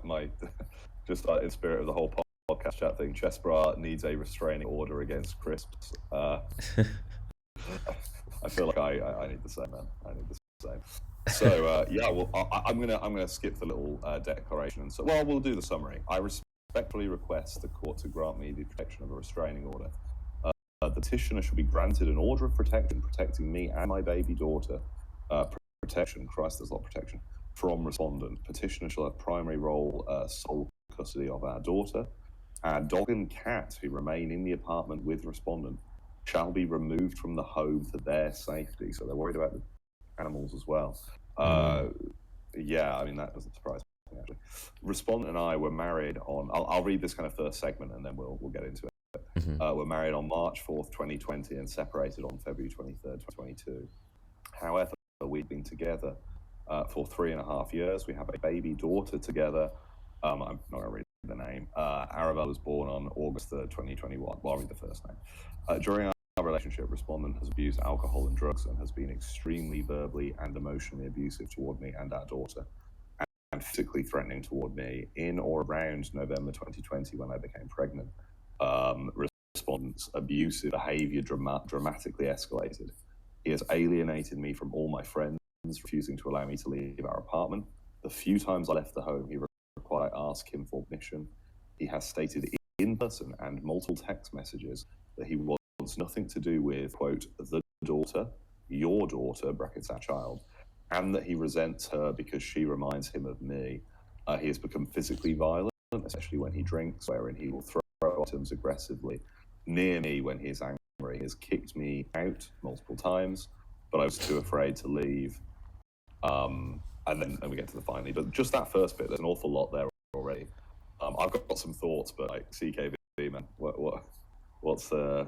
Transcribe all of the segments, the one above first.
my just in spirit of the whole podcast chat thing, Chessbra needs a restraining order against crisps. I feel like I need the same, man. I need the same. So yeah, well, I'm gonna skip the little declaration, and so we'll do the summary. I respectfully request the court to grant me the protection of a restraining order. The petitioner shall be granted an order of protection protecting me and my baby daughter. Protection, Christ, there's a lot of protection, from respondent. Petitioner shall have primary role, sole custody of our daughter. Our dog and cat who remain in the apartment with respondent shall be removed from the home for their safety. So they're worried about the animals as well. Yeah, I mean, that doesn't surprise me, actually. Respondent and I were married on, I'll read this kind of first segment and then we'll get into it. We're married on March 4th, 2020 and separated on February 23rd, 2022. However, we've been together for 3.5 years. We have a baby daughter together. I'm not going to read the name. Arabelle was born on August 3rd, 2021. Well, I'll read the first name. During our relationship, respondent has abused alcohol and drugs and has been extremely verbally and emotionally abusive toward me and our daughter, and physically threatening toward me in or around November 2020 when I became pregnant. Respondent's abusive behavior dramatically escalated. He has alienated me from all my friends, refusing to allow me to leave our apartment. The few times I left the home, he required I ask him for permission. He has stated in person and multiple text messages that he wants nothing to do with, quote, the daughter, your daughter, brackets our child, and that he resents her because she reminds him of me. He has become physically violent, especially when he drinks, wherein he will throw items aggressively near me when he is angry. He has kicked me out multiple times, but I was too afraid to leave. And then we get to the finally. But just that first bit, there's an awful lot there already. I've got some thoughts, but like CKV, man, what's I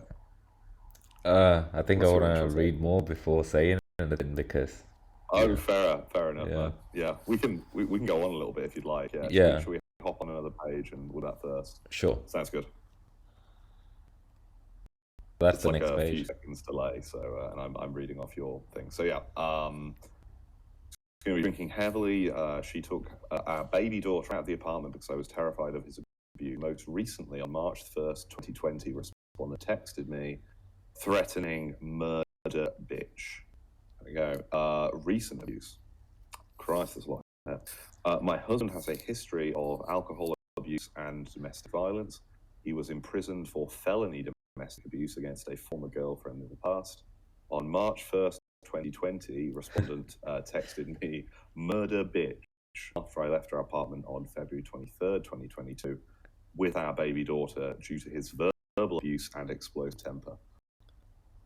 think I what's your want to intro read more before saying anything because Oh, fair enough, yeah. man. Yeah, we can go on a little bit if you'd like. Yeah. Yeah. Should we hop on another page and with that first? Sure. Sounds good. That's It's the like next a page. few seconds delay, so and I'm reading off your thing. So yeah, going to be drinking heavily. She took our baby daughter out of the apartment because I was terrified of his abuse. Most recently, on March 1st, 2020, respondent texted me, threatening murder, bitch. There we go. Recent abuse. Christ, there's a lot there. My husband has a history of alcohol abuse and domestic violence. He was imprisoned for felony domestic abuse against a former girlfriend in the past. On March 1st, 2020, respondent texted me, murder bitch, after I left our apartment on February 23rd, 2022, with our baby daughter due to his verbal abuse and explosive temper.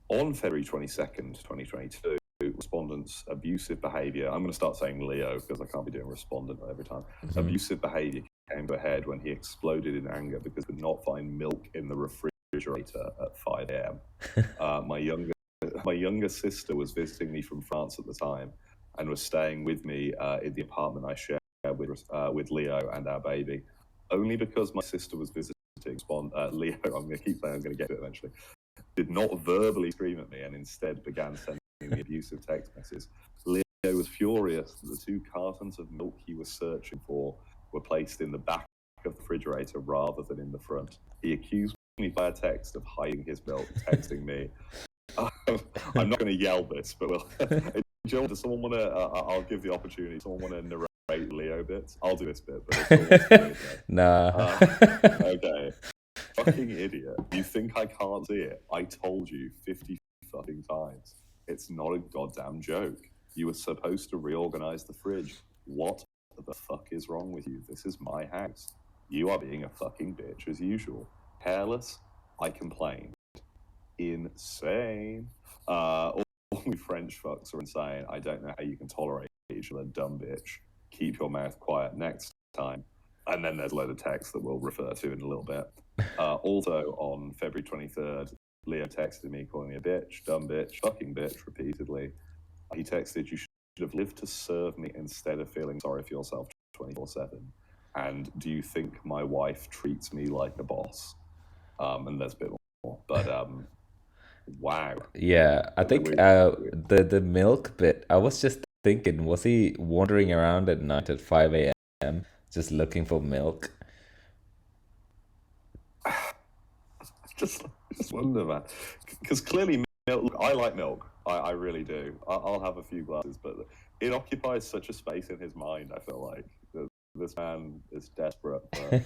On February 22nd, 2022, respondent's abusive behavior, I'm going to start saying Leo because I can't be doing respondent every time. Abusive behavior came to a head when he exploded in anger because he could not find milk in the refrigerator at 5 a.m. My younger sister was visiting me from France at the time and was staying with me in the apartment I shared with Leo and our baby. Only because my sister was visiting Leo, I'm going to keep saying I'm going to get to it eventually, did not verbally scream at me and instead began sending me abusive text messages. Leo was furious that the 2 cartons of milk he was searching for were placed in the back of the refrigerator rather than in the front. He accused me by a text of hiding his milk, texting me. I'm not going to yell this, but Jill, does someone want to? I'll give the opportunity. Someone want to narrate Leo bits? I'll do this bit, but if someone wants to do it, Nah. okay. Fucking idiot. You think I can't see it? I told you 50 fucking times. It's not a goddamn joke. You were supposed to reorganize the fridge. What the fuck is wrong with you? This is my house. You are being a fucking bitch as usual. Careless? I complained. Insane. All we French fucks are insane. I don't know how you can tolerate each other, dumb bitch. Keep your mouth quiet next time. And then there's a load of text that we'll refer to in a little bit. Also, on February 23rd, Leo texted me calling me a bitch, dumb bitch, fucking bitch repeatedly. He texted, you should have lived to serve me instead of feeling sorry for yourself 24/7. And do you think my wife treats me like a boss? And there's a bit more. But wow. Yeah, I think the milk bit, I was just thinking, was he wandering around at night at 5 a.m. just looking for milk. just wonder, man, because clearly milk. I like milk. I really do. I'll have a few glasses, but it occupies such a space in his mind. I feel like this man is desperate for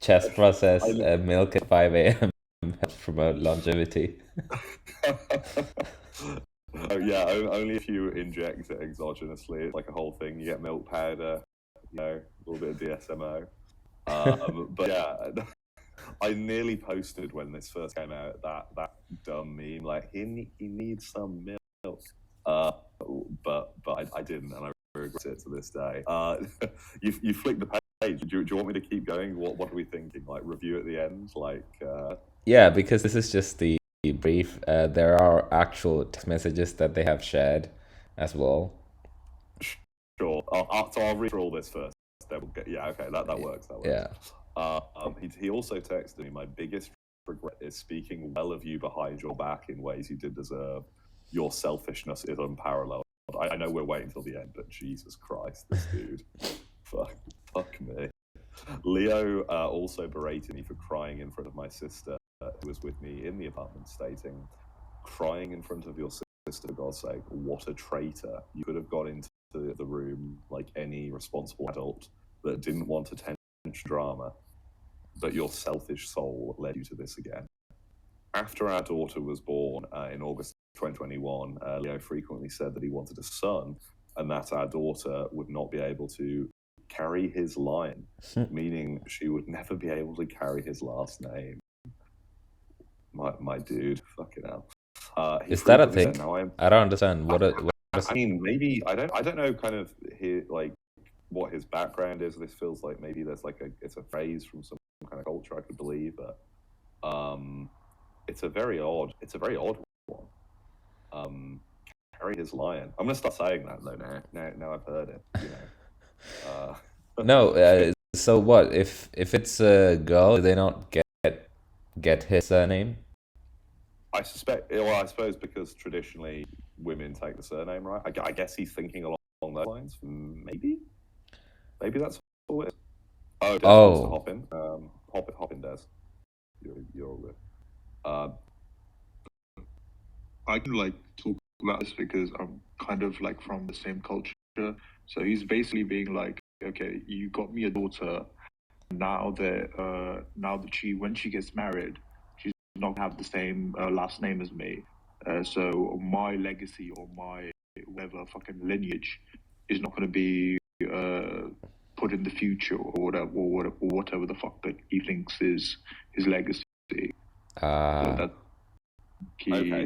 Chest process milk at 5 a.m. helps promote longevity. Oh, yeah, only if you inject it exogenously. It's like a whole thing. You get milk powder, a little bit of DSMO. But yeah, I nearly posted when this first came out that dumb meme, like he needs some milk. But I didn't, and I regret it to this day. You flicked the page. Do you want me to keep going? What are we thinking? Like review at the end? Yeah, because this is just the brief. There are actual text messages that they have shared as well. Sure. So I'll read through all this first. Then we'll get, yeah, okay, that works. That works. Yeah. He also texted me, my biggest regret is speaking well of you behind your back in ways you did deserve. Your selfishness is unparalleled. I know we're waiting till the end, but Jesus Christ, this dude. Fuck me. Leo also berated me for crying in front of my sister, who was with me in the apartment, stating, crying in front of your sister, for God's sake, what a traitor. You could have got into the room like any responsible adult that didn't want attention drama, but your selfish soul led you to this again. After our daughter was born in August 2021, Leo frequently said that he wanted a son and that our daughter would not be able to carry his line, meaning she would never be able to carry his last name. My dude, fucking hell. Is that a thing? I don't understand. I mean, maybe I don't know. Kind of like what his background is. This feels like maybe there's it's a phrase from some kind of culture I could believe, but it's a very odd one. Carry his lion. I'm gonna start saying that though now I've heard it. No. So what if it's a girl? Do they not get his surname? I suspect. Well, I suppose because traditionally women take the surname, right? I guess he's thinking along those lines. Maybe that's all it is. Oh, Des wants to hop in. Hop in, Des. You're all good. I can talk about this because I'm kind of from the same culture. So he's basically being like, okay, you got me a daughter. Now that when she gets married, she's not gonna have the same last name as me. So my legacy or my whatever fucking lineage is not gonna be put in the future or whatever the fuck that he thinks is his legacy. Okay,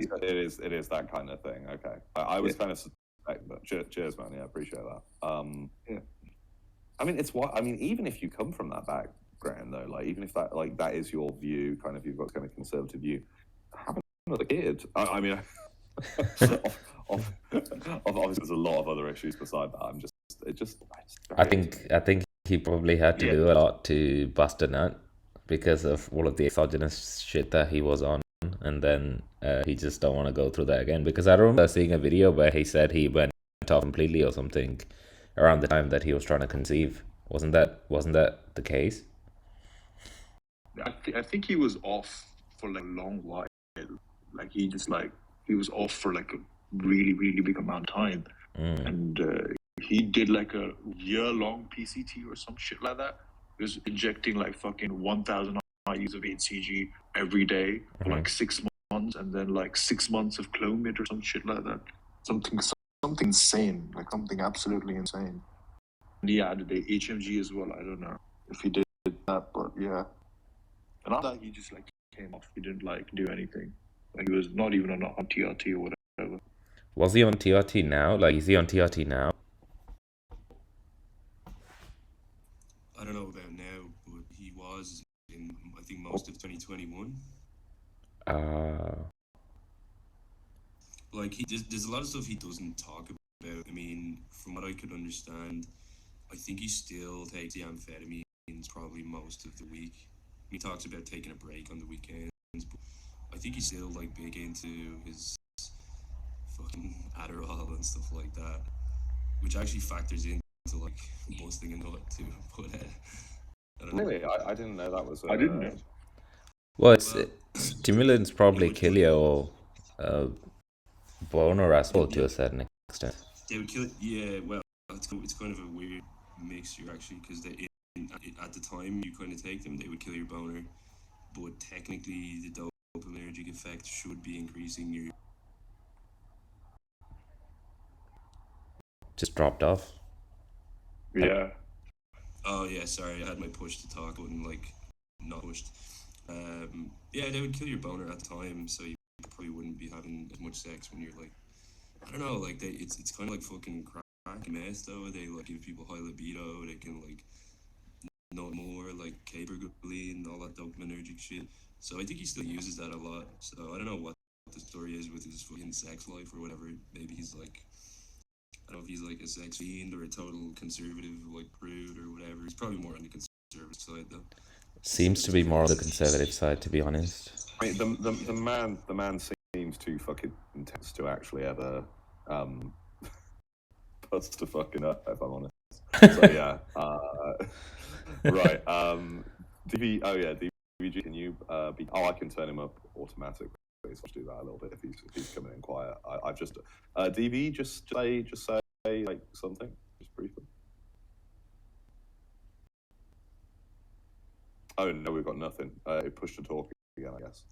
so it is that kind of thing. Okay, I was kind of suspect, but cheers, man. Yeah, I appreciate that. Yeah. I mean, even if you come from that background, though, even if that is your view, kind of, you've got kind of conservative view, have another kid. I mean, obviously, there's a lot of other issues beside that. I think he probably had to do a lot to bust a nut because of all of the exogenous shit that he was on, and then he just don't want to go through that again. Because I remember seeing a video where he said he went off completely or something around the time that he was trying to conceive. Wasn't that the case? I think he was off for a long while. He was off for a really, really big amount of time. And he did a year-long PCT or some shit like that. He was injecting fucking 1,000 IUs of HCG every day for 6 months, and then 6 months of Clomid or some shit like that. Something insane, something absolutely insane. And he added the HMG as well. I don't know if he did that, but yeah. And after that, he just came off. He didn't do anything. He was not even on TRT or whatever. Was he on TRT now? Is he on TRT now? I don't know about now, but he was in, I think, most of 2021. There's a lot of stuff he doesn't talk about. I mean, from what I could understand, I think he still takes the amphetamines probably most of the week. He talks about taking a break on the weekends, but I think he's still big into his fucking Adderall and stuff like that, which actually factors in to like busting a nut too. But I don't know. Really, I didn't know that was. I didn't know. Well, it's Well, stimulants probably would kill kill your boner as well to Yeah. a certain extent. They would kill it. Yeah, well, it's kind of a weird mixture actually, because at the time you kind of take them, they would kill your boner, but technically the dopaminergic effect should be increasing your. Just dropped off. Yeah. Oh yeah, sorry, I had my push to talk button like not pushed. Yeah, they would kill your boner at the time, so you probably wouldn't be having as much sex when you're like, I don't know, like it's kind of like fucking crack mess though. They like give people high libido. They can like know more like cabergoline and all that dopaminergic shit. So I think he still uses that a lot. So I don't know what the story is with his fucking sex life or whatever. Maybe he's like, I don't know if he's like a sex fiend or a total conservative, like prude or whatever. He's probably more on the conservative side though. Seems to be more on the conservative side, to be honest. I mean, the man seems too fucking intense to actually ever bust a fucking up, if I'm honest. So yeah, right. DVG, can you be? Oh, I can turn him up automatically. So I'll do that a little bit if he's coming in quiet. I've just DV just say like something just briefly. Oh no, we've got nothing. It pushed to talk again, I guess.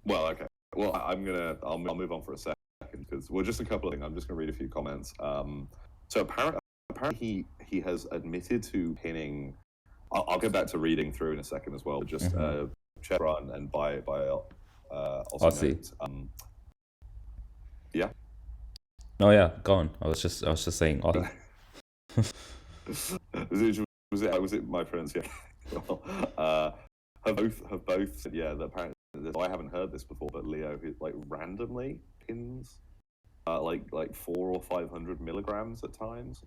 Well, okay. Well, I'll move on for a second because just a couple of things. I'm just gonna read a few comments. So apparently he has admitted to pinning. I'll get back to reading through in a second as well. Just check run and by Aussie. notes. Yeah. Oh yeah, go on. I was just saying Aussie. Was it my pronunciation? Have both said, yeah, that apparently I haven't heard this before, but Leo like randomly pins like 400 or 500 milligrams at times,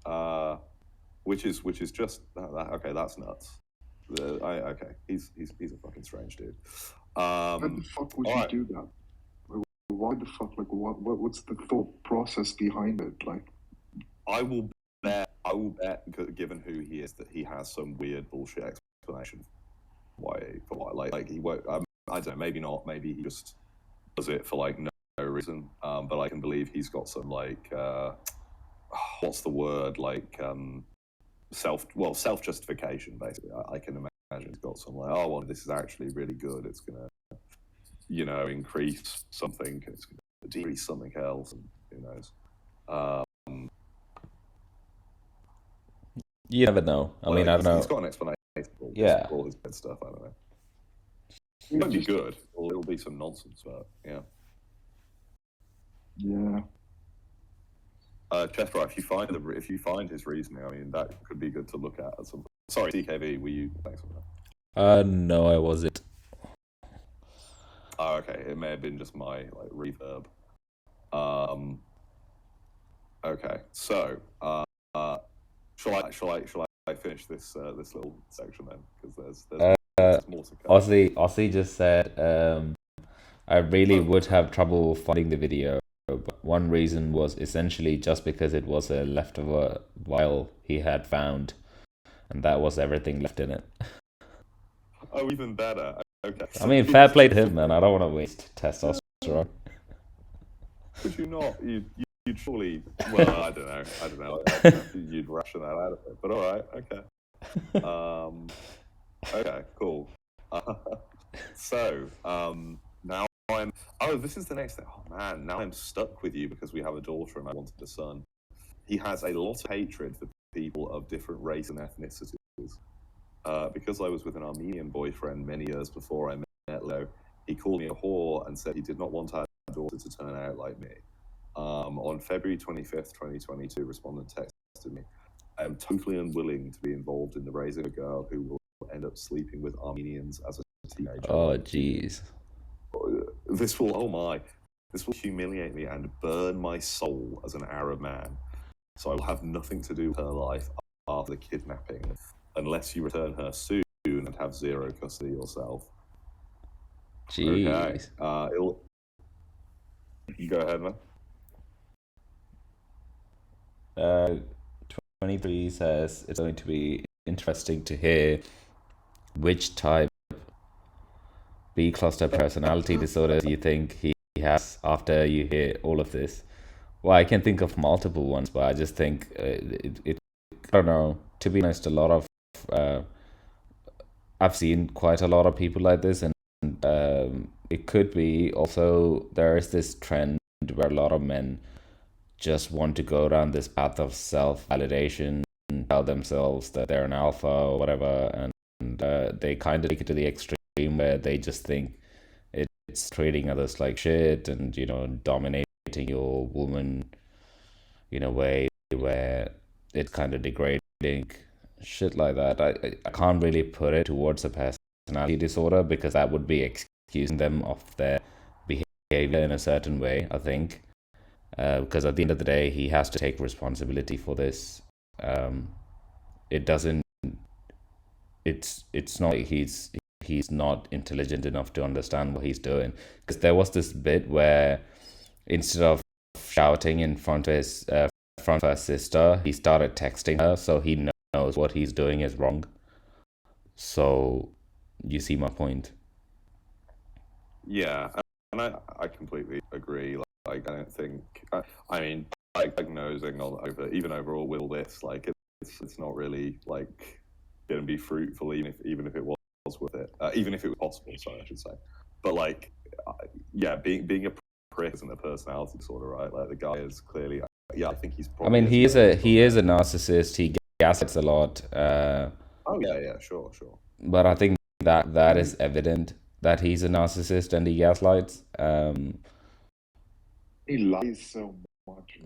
which is just okay. That's nuts. Okay, he's a fucking strange dude. Why the fuck would you do that? Why the fuck? Like, what's the thought process behind it? Like, I will bet, given who he is, that he has some weird bullshit explanation for why. Like he won't. I don't know. Maybe not. Maybe he just does it for like no reason. But I can believe he's got some like what's the word, like self justification basically. I can imagine he's got some like, oh well, this is actually really good. It's gonna increase something. It's gonna decrease something else, and who knows. You never know. I mean, I don't know. He's got an explanation for all his bad stuff. I don't know. It won't be good. It'll be some nonsense, but yeah. Yeah. Chester, if you find his reasoning, I mean, that could be good to look at some point. Sorry, CKV, were you? Thanks for that. No, I wasn't. Oh, okay. It may have been just my like reverb. Okay. So, shall I finish this little section then? Because there's more to come. Aussie just said, I really would have trouble finding the video, but one reason was essentially just because it was a leftover vial he had found, and that was everything left in it. Oh, even better. Okay. I mean, fair play to him, man. I don't want to waste testosterone. Could you not? You'd surely. Well, I don't know. You'd ration that out of it. But all right. Okay. Okay. Cool. So now I'm. Oh, this is the next thing. Oh man, now I'm stuck with you because we have a daughter and I wanted a son. He has a lot of hatred for people of different race and ethnicities. Because I was with an Armenian boyfriend many years before I met Leo, he called me a whore and said he did not want our daughter to turn out like me. On February 25th, 2022, respondent texted me, I am totally unwilling to be involved in the raising of a girl who will end up sleeping with Armenians as a teenager. Oh, jeez. This will humiliate me and burn my soul as an Arab man. So I will have nothing to do with her life after the kidnapping, unless you return her soon and have zero custody yourself. Jeez. Okay. You go ahead, man. Uh, 23 says it's going to be interesting to hear which type B cluster personality disorders you think he has after you hear all of this. Well, I can think of multiple ones, but I just think I don't know. To be honest, a lot of I've seen quite a lot of people like this, and it could be also there is this trend where a lot of men just want to go down this path of self-validation, tell themselves that they're an alpha or whatever, and they kind of take it to the extreme where they just think it's treating others like shit and, you know, dominating your woman in a way where it's kind of degrading, shit like that. I can't really put it towards a personality disorder because that would be excusing them of their behavior in a certain way, I think. Because at the end of the day, he has to take responsibility for this. It doesn't. It's not like he's not intelligent enough to understand what he's doing. Because there was this bit where instead of shouting in front of her sister, he started texting her, so he knows what he's doing is wrong. So you see my point. Yeah, and I completely agree. Like I don't think. I mean, like diagnosing even overall with all this, like it's not really like going to be fruitful, even if it was worth it, even if it was possible. Sorry, I should say. But like, yeah, being a prick isn't a personality disorder, right? Like the guy is clearly. Yeah, I think he's probably. I mean, he is a narcissist. He gaslights a lot. Oh yeah, sure. But I think that is evident that he's a narcissist and he gaslights. He lies so much.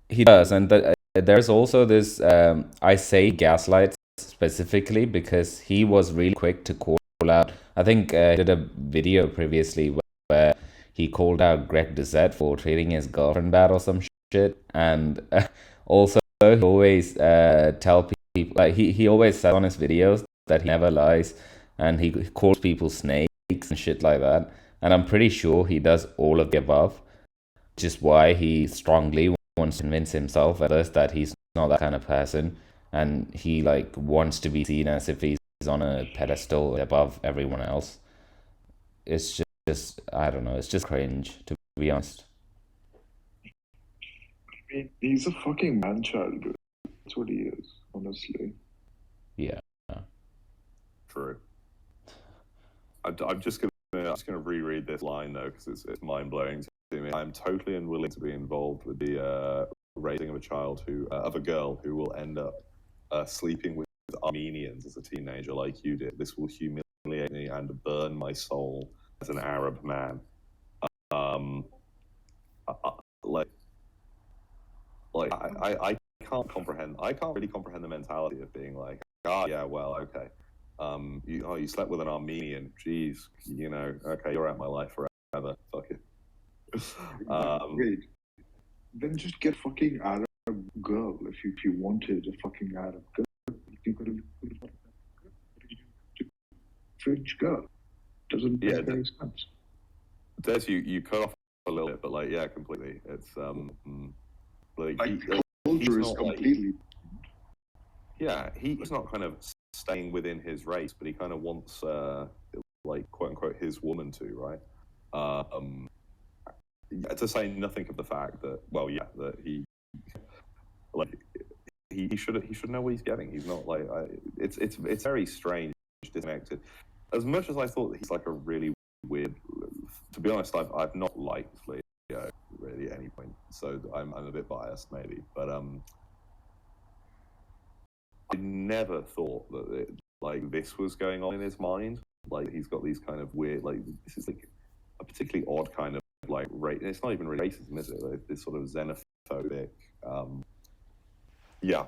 He does, and there's also this. I say gaslights specifically because he was really quick to call out. I think he did a video previously where he called out Greg Doucette for treating his girlfriend bad or some shit, and also he always tell people, like he always says on his videos that he never lies, and he calls people snakes and shit like that. And I'm pretty sure he does all of the above, which is why he strongly wants to convince himself and others that he's not that kind of person, and he like wants to be seen as if he's on a pedestal above everyone else. It's just I don't know. It's just cringe, to be honest. I mean, he's a fucking man-child, dude. That's what he is, honestly. Yeah. True. I'm just gonna reread this line though because it's mind blowing to me. I'm totally unwilling to be involved with the raising of a child of a girl who will end up sleeping with Armenians as a teenager like you did. This will humiliate me and burn my soul as an Arab man. I can't comprehend. I can't really comprehend the mentality of being like, yeah, well, okay. You slept with an Armenian. Jeez, you know, okay, you're out of my life forever. Fuck it. Wait, then just get fucking Arab girl if you wanted a fucking Arab girl. You could have French girl. Doesn't make any sense. Des, you cut off a little bit, but like, yeah, completely. It's like culture is completely. Yeah, he's not kind of staying within his race, but he kind of wants, like, quote unquote, his woman to, right? To say nothing of the fact that, well, yeah, that he should know what he's getting. He's not like it's very strange, disconnected. As much as I thought that he's like a really weird. To be honest, I've not liked Leo really at any point, so I'm a bit biased maybe, but I never thought that like this was going on in his mind. Like he's got these kind of weird, like this is like a particularly odd kind of like it's not even really racism, is it? Like, this sort of xenophobic. Yeah,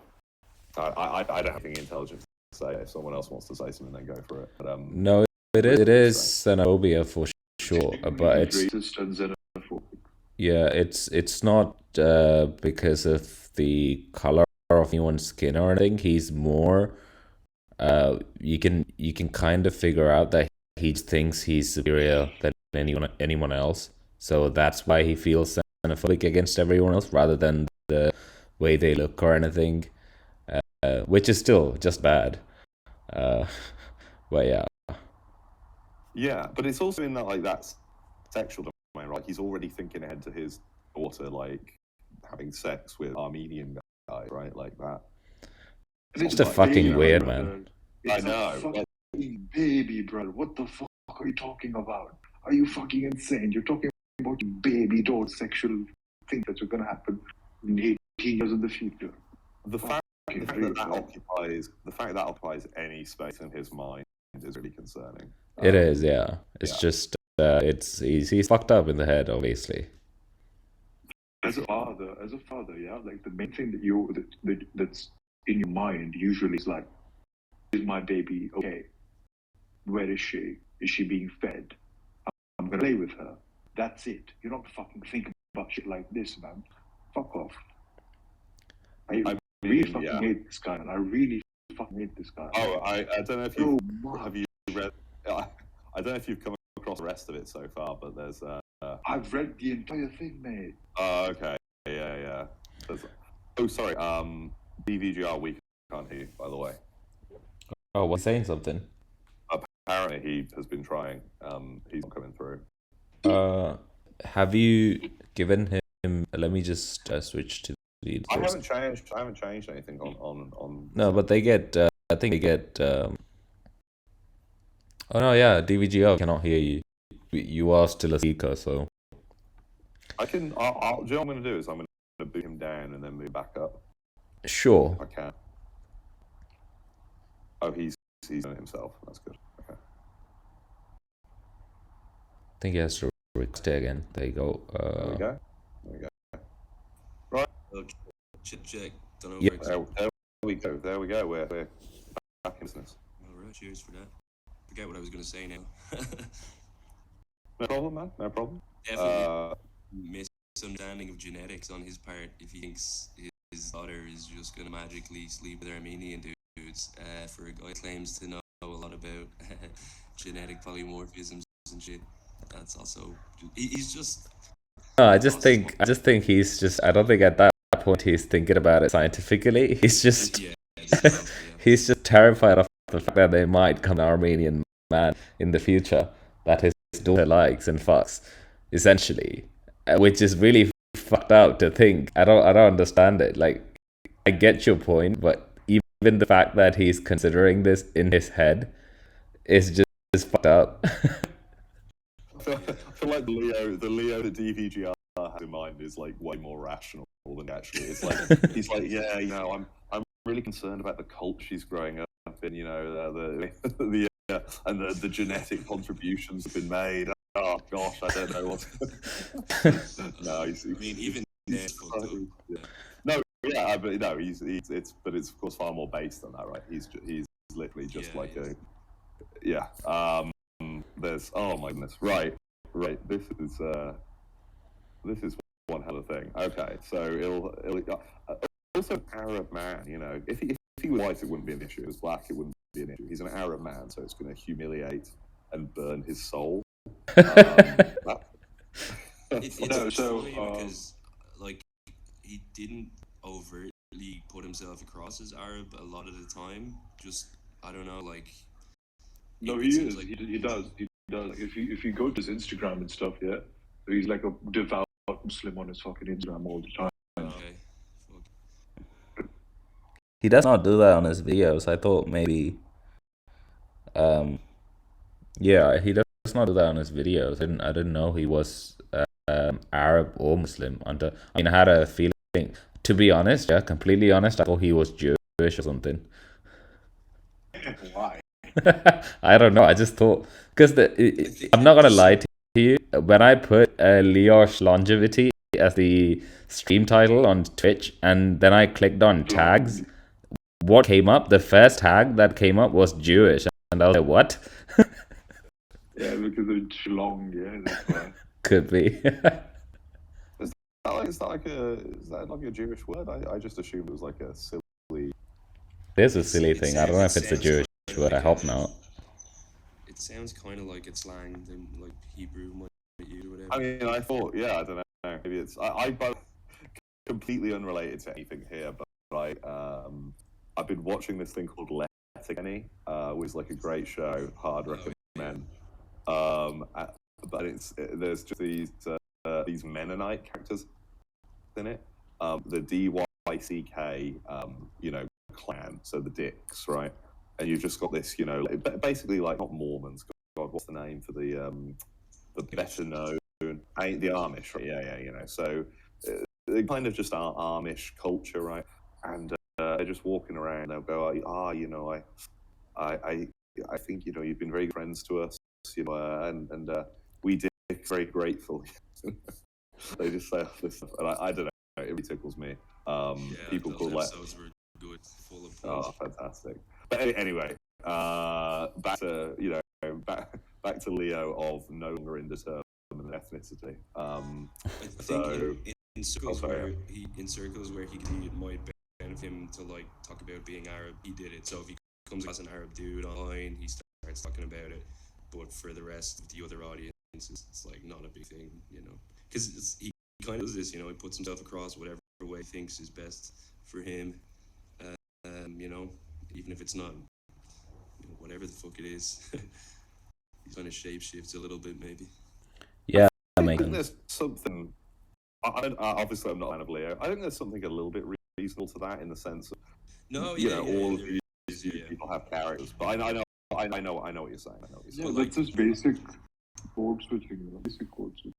I don't have anything intelligent to say. If someone else wants to say something, then go for it. But no, it is xenophobia for sure, but it's racist and xenophobic. Yeah, it's not because of the color of anyone's skin or anything. He's more you can kind of figure out that he thinks he's superior than anyone else. So that's why he feels xenophobic against everyone else rather than the way they look or anything, which is still just bad. But yeah. Yeah, but it's also in that like that's sexual domain, right? He's already thinking ahead to his daughter, like having sex with Armenian guys, right? Like that. It's just a fucking weird, man. I know. Fucking baby, brother. What the fuck are you talking about? Are you fucking insane? You're talking about your baby daughter sexual thing that's gonna happen in 18 years in the future. The fact that occupies any space in his mind is really concerning. It is, yeah. It's just he's fucked up in the head, obviously. As a father, yeah, like the main thing that's in your mind usually is like, is my baby okay? Where is she? Is she being fed? I'm gonna play with her. That's it. You don't fucking think about shit like this, man. Fuck off. I really fucking hate this guy, and I really fucking hate this guy. Oh, I don't know if you have you read. I don't know if you've come across the rest of it so far, but there's. I've read the entire thing, mate. Oh, okay. Yeah. Oh, sorry. DVGR week can't hear you, by the way. Oh, what's saying something? Apparently, he has been trying. He's not coming through. Have you given him? Let me just switch to the. I haven't changed anything on. No, but they get. I think they get. Oh no! Yeah, DVGR cannot hear you. You are still a speaker, so. I can. Do you know what I'm going to do? Is I'm going to boot him down and then move back up. Sure. I can. Oh, he's done it himself. That's good. Okay. I think he has to request it again. There you go. There we go. Right. Check. Don't know. Yeah. There we go. We're back in business. All right. Cheers for that. Forget what I was going to say now. No problem, man. No problem. Definitely misunderstanding of genetics on his part if he thinks his daughter is just going to magically sleep with Armenian dudes. For a guy who claims to know a lot about genetic polymorphisms and shit. That's also he's just. No, I just think he's just. I don't think at that point he's thinking about it scientifically. He's just. He's just terrified of the fact that they might come an Armenian man in the future that his daughter likes and fucks, essentially, which is really fucked up to think. I don't understand it. Like, I get your point, but even the fact that he's considering this in his head is just fucked up. I feel like the Leo the DVGR has in mind is like way more rational than actually. It's like he's like, yeah, you know, I'm really concerned about the cult she's growing up in, you know, the and the genetic contributions have been made. Oh gosh, I don't know what's. No, I mean even. No, yeah, but no, it's of course far more based on that, right? He's literally just there's oh my goodness, right. This is one hell of a thing. Okay, so it'll also Arab man, you know, if he was white, it wouldn't be an issue. If he was black, it wouldn't be an issue. He's an Arab man, so it's going to humiliate and burn his soul. It's funny because like he didn't overtly put himself across as Arab a lot of the time. Just I don't know, like. No, he is. Like, he does. Like, if you go to his Instagram and stuff, yeah, he's like a devout Muslim on his fucking Instagram all the time. Okay. He does not do that on his videos. I thought maybe. Yeah, he does not do that on his videos. I didn't know he was Arab or Muslim. I had a feeling. To be honest, completely honest, I thought he was Jewish or something. Why? I don't know. I just thought because I'm not gonna lie to you. When I put Leosh longevity as the stream title on Twitch, and then I clicked on tags, what came up? The first tag that came up was Jewish, and I was like, "What?" Yeah, because it's long. Yeah, that's why. Could be. Is that like a Jewish word? I just assumed it was like a silly. It is a silly thing. I don't know if it's a Jewish word. I hope not. It sounds kind of like it's slang than like Hebrew might use or whatever. I mean, I thought, yeah, I don't know. Maybe it's I completely unrelated to anything here, but I've been watching this thing called Letterkenny, which is like a great show, hard recommend. But there's just these Mennonite characters in it, the DYCK, clan, so the Dicks, right? And you've just got this, basically like not Mormons. God, what's the name for the better known? The Amish, right? Yeah. So they kind of just are Amish culture, right? And they're just walking around. They'll go, I think you've been very good friends to us, and we did very grateful. They just say this stuff, and I don't know. It really tickles me. People call that. Were good, full of Oh, fantastic! But anyway, back to back to Leo of no longer indeterminate ethnicity. I think in circles where it might benefit him to like talk about being Arab, he did it. So if he comes across an Arab dude online, he starts talking about it. But for the rest of the other audiences, it's like not a big thing, because he kind of does this, he puts himself across whatever way he thinks is best for him, even if it's not, whatever the fuck it is. He kind of shapeshifts a little bit, maybe. Yeah, I think there's something. Obviously, I'm not a fan of Leo. I think there's something a little bit reasonable to that, in the sense of, all of these people have characters. But I know what you're saying. That's just basic code switching. Basic code switching.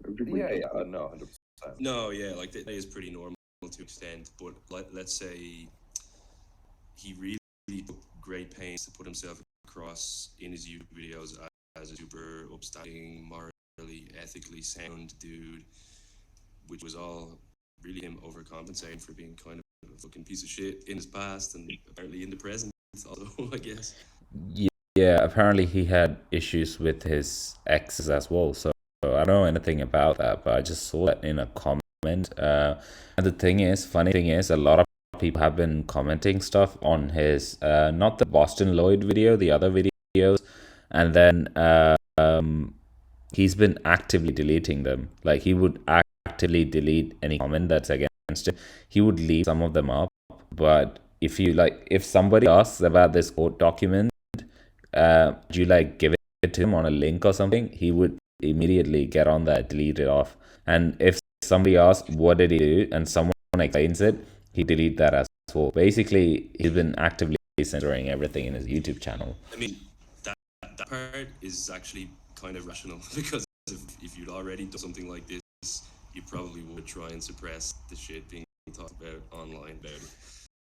Everybody no, 100%. No, yeah, like that is pretty normal to an extent. But let's say he really took great pains to put himself across in his YouTube videos as a super upstanding, morally, ethically sound dude, which was all really him overcompensating for being kind of a fucking piece of shit in his past and apparently in the present also, I guess. Yeah, apparently he had issues with his exes as well. So I don't know anything about that, but I just saw that in a comment. And the funny thing is, a lot of people have been commenting stuff on his, not the Boston Lloyd video, the other videos. And then he's been actively deleting them. Like, he would actively delete any comment that's against him. He would leave some of them up. But if somebody asks about this court document, would you give it to him on a link or something, he would immediately get on that, delete it off. And if somebody asks what did he do and someone explains it, he delete that as well. Basically, he's been actively censoring everything in his YouTube channel. I mean, that part is actually kind of rational, because if you'd already done something like this, you probably would try and suppress the shit being talked about online about it.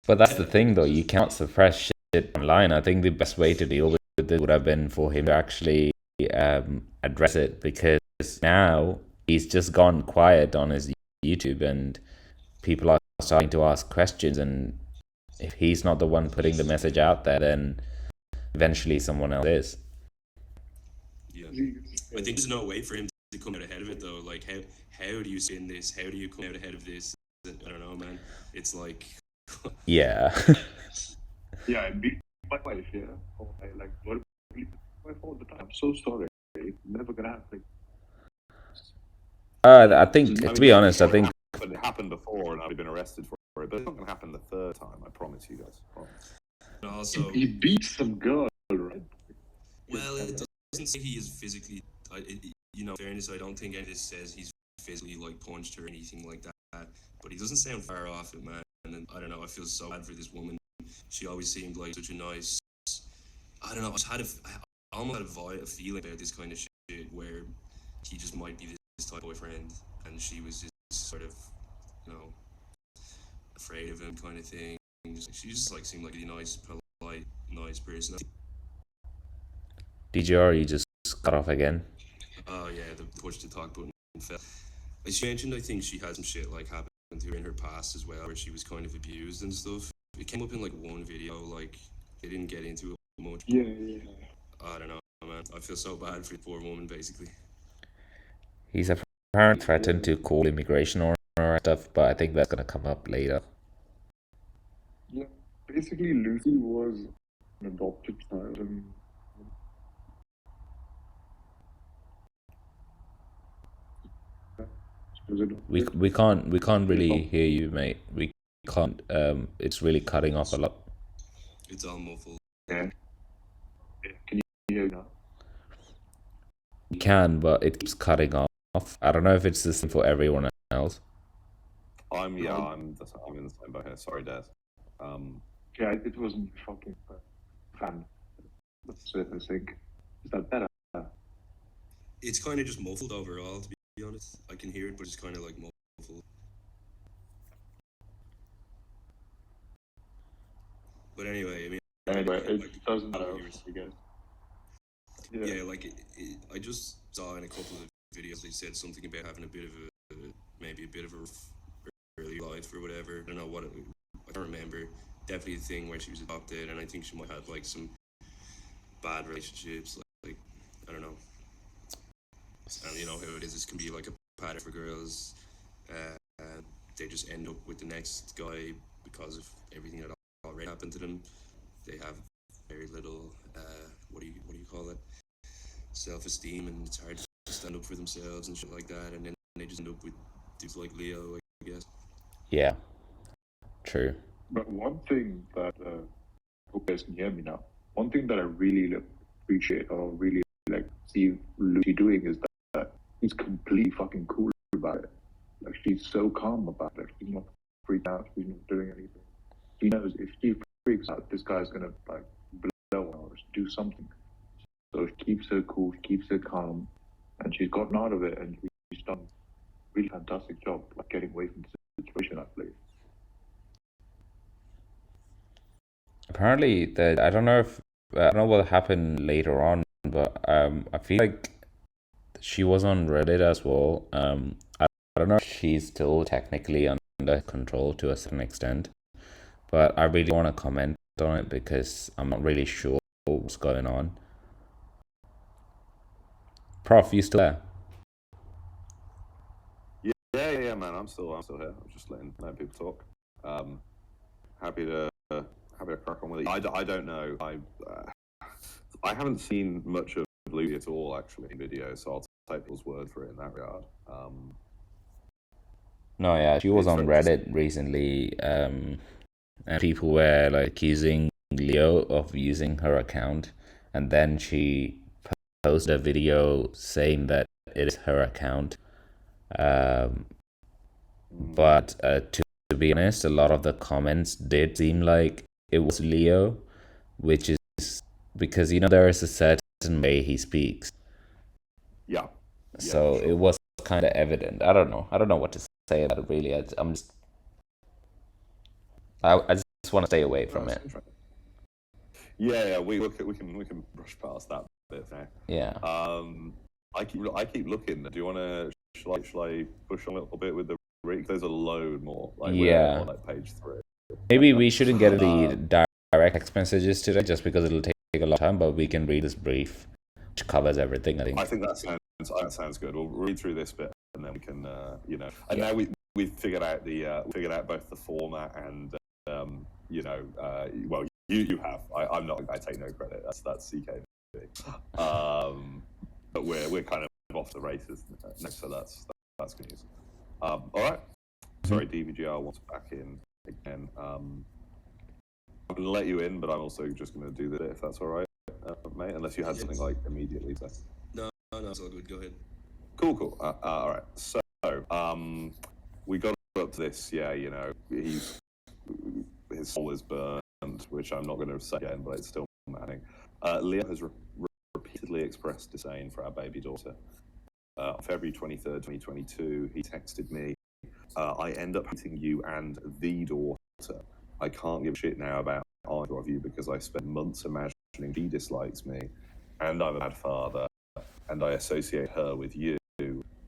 But that's the thing, though, you can't suppress shit online. I think the best way to deal with it would have been for him to actually address it, because now he's just gone quiet on his YouTube and people are starting to ask questions, and if he's not the one putting the message out there, then eventually someone else is. Yeah, I think there's no way for him to come out ahead of it, though. Like, how do you spin this? How do you come out ahead of this? I don't know, man. It's like yeah. Yeah, I beat my wife, yeah. I verbally beat my wife all the time. I'm so sorry. It's never gonna happen. I think, to be honest, I think it happened before and I've been arrested for it, but it's not going to happen the third time, I promise you guys. And also, he beat some girl, right? Well, it doesn't say he is physically, in fairness, I don't think any of this says he's physically punched her or anything like that, but he doesn't sound far off it, man. And I don't know, I feel so bad for this woman. She always seemed like such a nice, I don't know, I almost had a feeling about this kind of shit where he just might be this type of boyfriend and she was just sort of, afraid of him kind of thing. She just seemed like a nice, polite, nice person. DJR, you just cut off again. Oh yeah, the push to talk button fell. She mentioned, I think she had some shit happened to her in her past as well, where she was kind of abused and stuff. It came up in one video, they didn't get into it much. Yeah. I don't know, man. I feel so bad for the poor woman, basically. He's apparently threatened to call immigration or stuff, but I think that's gonna come up later. Yeah, basically Lucy was an adopted child, and Is it? We can't really hear you, mate. We can't. It's really cutting off a lot. It's all muffled. Yeah. Can you hear now? We can, but it keeps cutting off. I don't know if it's the same for everyone else. I'm in the same boat here. Sorry, Des. Yeah, it wasn't fucking fan. That's it, I think. Is that better? It's kind of just muffled overall, to be honest. I can hear it, but it's kind of like muffled. But anyway, I mean... Anyway, like, it doesn't matter, I guess. Yeah, like, I just saw in a couple of videos they said something about having a bit of maybe a bit of a rough early life or whatever. I don't know what I don't remember. Definitely the thing where she was adopted, and I think she might have like some bad relationships, like I don't know. And you know how it is. This can be like a pattern for girls. They just end up with the next guy because of everything that already happened to them. They have very little what do you call it? Self-esteem, and it's hard to stand up for themselves and shit like that. And then they just end up with dudes like Leo, I guess. Yeah. True. But one thing that, hope you guys can hear me now. One thing that I really appreciate or really like see Lucy doing is that she's completely fucking cool about it. Like she's so calm about it. She's not freaked out. She's not doing anything. She knows if she freaks out, this guy's gonna like blow or do something. So she keeps her cool. She keeps her calm, and she's gotten out of it. And she's done a really fantastic job, like getting away from the situation, I believe. Apparently, I don't know what happened later on, but I feel like she was on Reddit as well. I don't know if she's still technically under control to a certain extent, but I really want to comment on it because I'm not really sure what's going on. Prof, you still there? Yeah, man. I'm still here. I'm just letting people talk. Happy to crack on with it. I don't know. I haven't seen much of Lucy at all actually in videos, so I'll take people's word for it in that regard. No, yeah, she was on Reddit recently, and people were like accusing Leo of using her account, and then she posted a video saying that it is her account. But to be honest, a lot of the comments did seem like it was Leo, which is because there is a certain way he speaks. Yeah. So sure. It was kind of evident. I don't know what to say about it really. I just want to stay away from it. Yeah, we can brush past that bit there. Yeah. I keep looking. Do you want to? Shall I push a little bit with the read? There's a load more. Like Yeah. we're on like page 3. Maybe we shouldn't get the direct text messages today, just because it'll take a long time. But we can read this brief, which covers everything. I think that sounds good. We'll read through this bit, and then we can, And now we've figured out both the format and, well, you have. I'm not. I take no credit. That's CKD. But we're kind of off the races next, so that's good news. All right. Sorry, DVGR wants back in again. I'm going to let you in, but I'm also just going to do this if that's all right, mate. Unless you had something like immediately to say. No, it's all good. Go ahead. Cool. All right. So we got up to this. Yeah, his soul is burned, which I'm not going to say again, but it's still maddening. Leo has repeatedly expressed disdain for our baby daughter. On February 23rd, 2022, he texted me, I end up hating you and the daughter. I can't give a shit now about either of you because I spent months imagining she dislikes me and I'm a bad father and I associate her with you.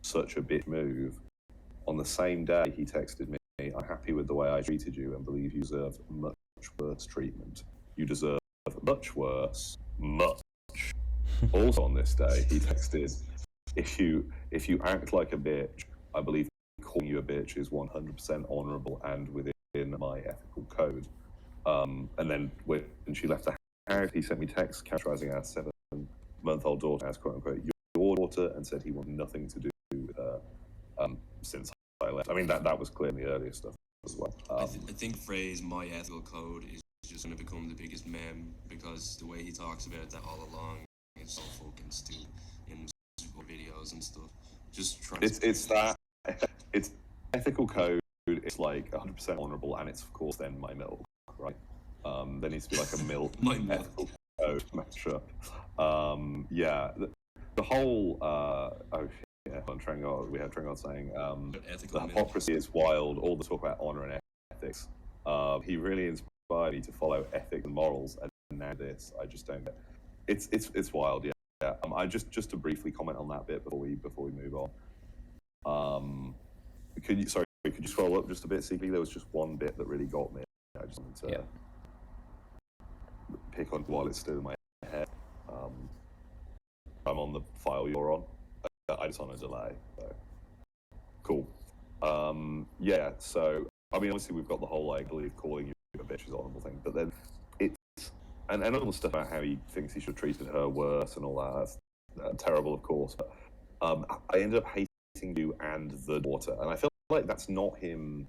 Such a bitch move. On the same day, he texted me, I'm happy with the way I treated you and believe you deserve much worse treatment. You deserve much worse. Much. Also on this day, he texted, if you act like a bitch, I believe calling you a bitch is 100% honourable and within my ethical code. And then when she left the house, he sent me texts characterising our 7-month-old daughter as quote unquote your daughter and said he wanted nothing to do with her. since I left. I mean, that was clear in the earlier stuff as well. I think the phrase "my ethical code" is just going to become the biggest meme, because the way he talks about that all along is so fucking stupid in videos and stuff. Just trying. It's ethical code. It's like 100% honourable, and it's of course then my milk, right? There needs to be like a milk ethical code mashup. Yeah, the whole we have Trengard saying the hypocrisy is wild. All the talk about honour and ethics. He really inspired me to follow ethics and morals, and now this, I just don't get. It's wild, yeah. I just to briefly comment on that bit before we move on. Could you scroll up just a bit, CP? There was just one bit that really got me. I just wanted to pick on while it's still in my head. I'm on the file you're on. I just on a delay. So. Cool. Yeah. So I mean, obviously we've got the whole like, I believe calling you a bitch is an honourable thing, but then it's and all the stuff about how he thinks he should have treated her worse and all that. That's terrible, of course. But I ended up hating you and the daughter, and I feel like that's not him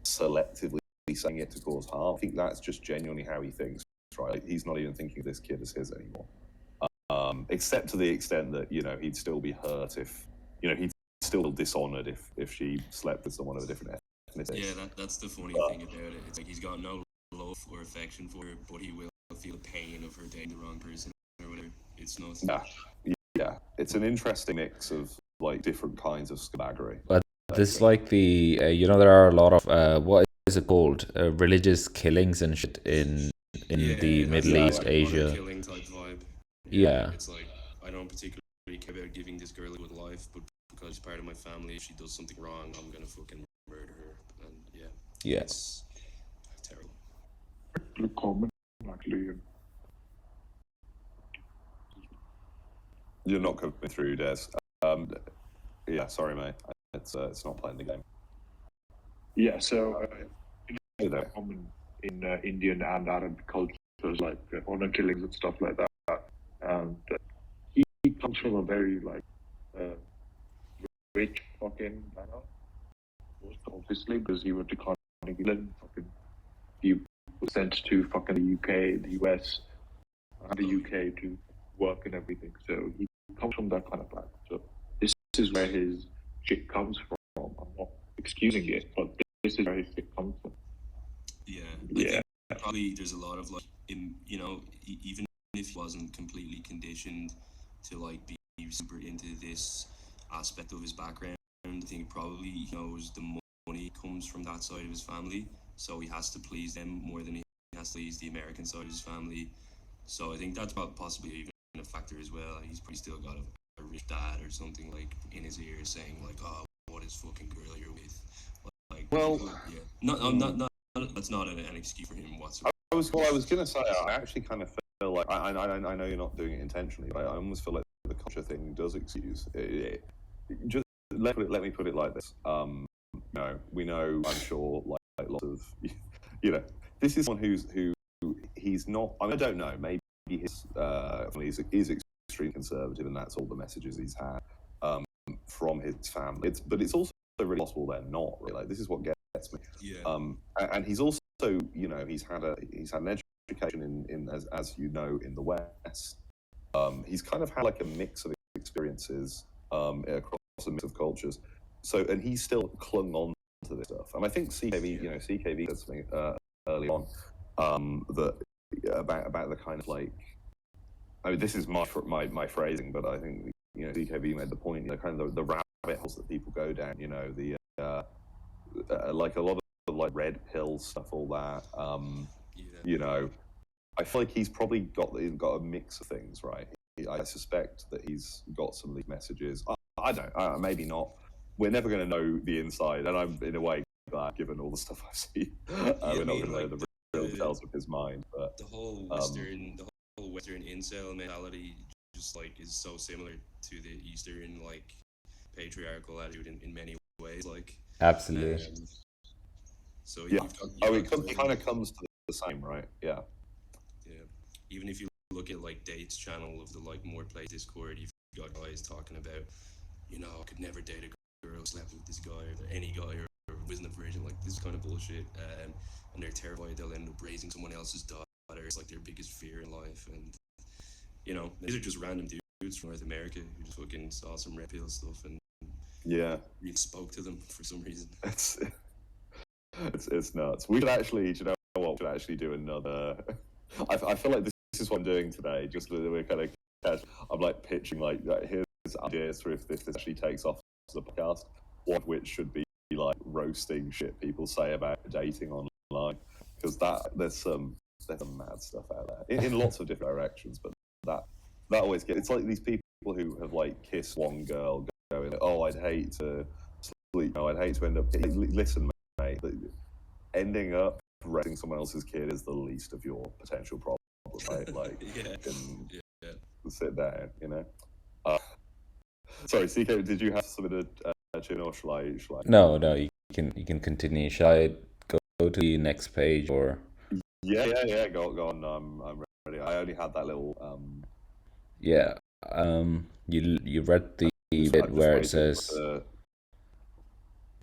selectively saying it to cause harm. I think that's just genuinely how he thinks, right? Like, he's not even thinking of this kid as his anymore. Except to the extent that, you know, he'd still be hurt if, you know, he'd still dishonoured if she slept with someone of a different ethnicity. Yeah, that's the funny thing about it. It's like he's got no love or affection for her, but he will feel the pain of her dating the wrong person or whatever. It's nothing. Yeah. It's an interesting mix of like different kinds of scabaggery. But this like the there are a lot of what is it called, religious killings and shit in the Middle East, like Asia. Killing type vibe. Yeah. It's like, I don't particularly care about giving this girl a good life, but because she's part of my family, if she does something wrong, I'm gonna fucking murder her. And yeah, it's terrible. Common, actually. You're not coming through, Des. Yeah, sorry, mate. It's not playing the game. Yeah, so it's common in Indian and Arab cultures, like honor killings and stuff like that. And he comes from a very like rich fucking background, obviously, because he went to Carnegie Mellon. He was sent to fucking the UK, the US, and the UK to work and everything. So he comes from that kind of background. So this is where his shit comes from. I'm not excusing it, but this is where his shit comes from. Yeah. I think probably there's a lot of like, even if he wasn't completely conditioned to like be super into this aspect of his background, I think probably he knows the money comes from that side of his family, so he has to please them more than he has to please the American side of his family. So I think that's possibly even a factor as well. He's probably still got a rich dad or something like in his ear saying like, "Oh, what is fucking girl you're with?" Like, well, yeah, not that's not an excuse for him whatsoever. I was gonna say, I actually kind of feel like I know you're not doing it intentionally, but I almost feel like the culture thing does excuse it. Just let me put it like this. We know, I'm sure, like lots of, this is someone who he's not. I mean, I don't know. Maybe his family is extremely conservative, and that's all the messages he's had from his family. But it's also really possible they're not. Really. Like, this is what gets me. Yeah. And he's also, he's had an education in as you know, in the West. He's kind of had like a mix of experiences across a mix of cultures. So, and he's still clung on to this stuff. And I think CKV said something early on that about the kind of like, I mean, this is my phrasing, but I think CKV made the point, kind of the rabbit holes that people go down, the like a lot of like red pill stuff, all that. I feel like he's probably got a mix of things, right? I suspect that he's got some of these messages. I don't, maybe not. We're never going to know the inside, and I'm in a way glad, given all the stuff I've seen. We're not going to know the real details of his mind. But the whole Western incel mentality just like is so similar to the Eastern like patriarchal attitude in many ways. Like absolutely. So yeah, it kind of comes to the same, right? Yeah. Yeah. Even if you look at like Date's channel of the like More Play Discord, you've got guys talking about, I could never date a girl slept with this guy or any guy or wasn't a virgin, like this kind of bullshit, and they're terrified they'll end up raising someone else's daughter. It's like their biggest fear in life. And you know, these are just random dudes from North America who just fucking saw some red pill stuff and Yeah, really spoke to them for some reason. it's nuts. We should actually, do you know what? We should actually do another. I feel like this is what I'm doing today. Just that we're kind of, I'm like pitching like here's ideas for if this actually takes off as a podcast. One of which should be like roasting shit people say about dating online, because there's some mad stuff out there in lots of different directions. But that always gets. It's like these people who have like kissed one girl, going, "Oh, I'd hate to sleep. No, I'd hate to end up." Listen, mate, ending up raising someone else's kid is the least of your potential problems, right? Like, Yeah. sit down, you know. Sorry, CK, did you have something to chin, or shall I? No, you can continue. Shall I go to the next page, or? Yeah. Go on. I'm ready. I only had that little. Yeah. You read the bit where it says. You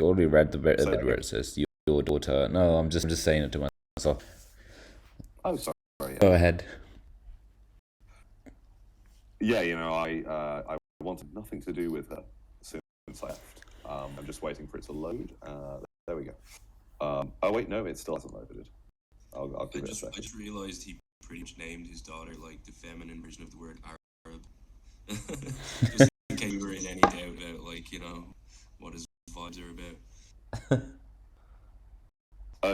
already read the bit where it says your daughter. No, I'm just saying it to myself. Oh, sorry. Yeah. Go ahead. Yeah, you know, I wanted nothing to do with her since I left. I'm just waiting for it to load. There we go. Oh wait, no, it still hasn't loaded. I'll give it a second. I just realized he pretty much named his daughter like the feminine version of the word Arab. Just in case you were in any doubt about, like, you know, what his vibes are about.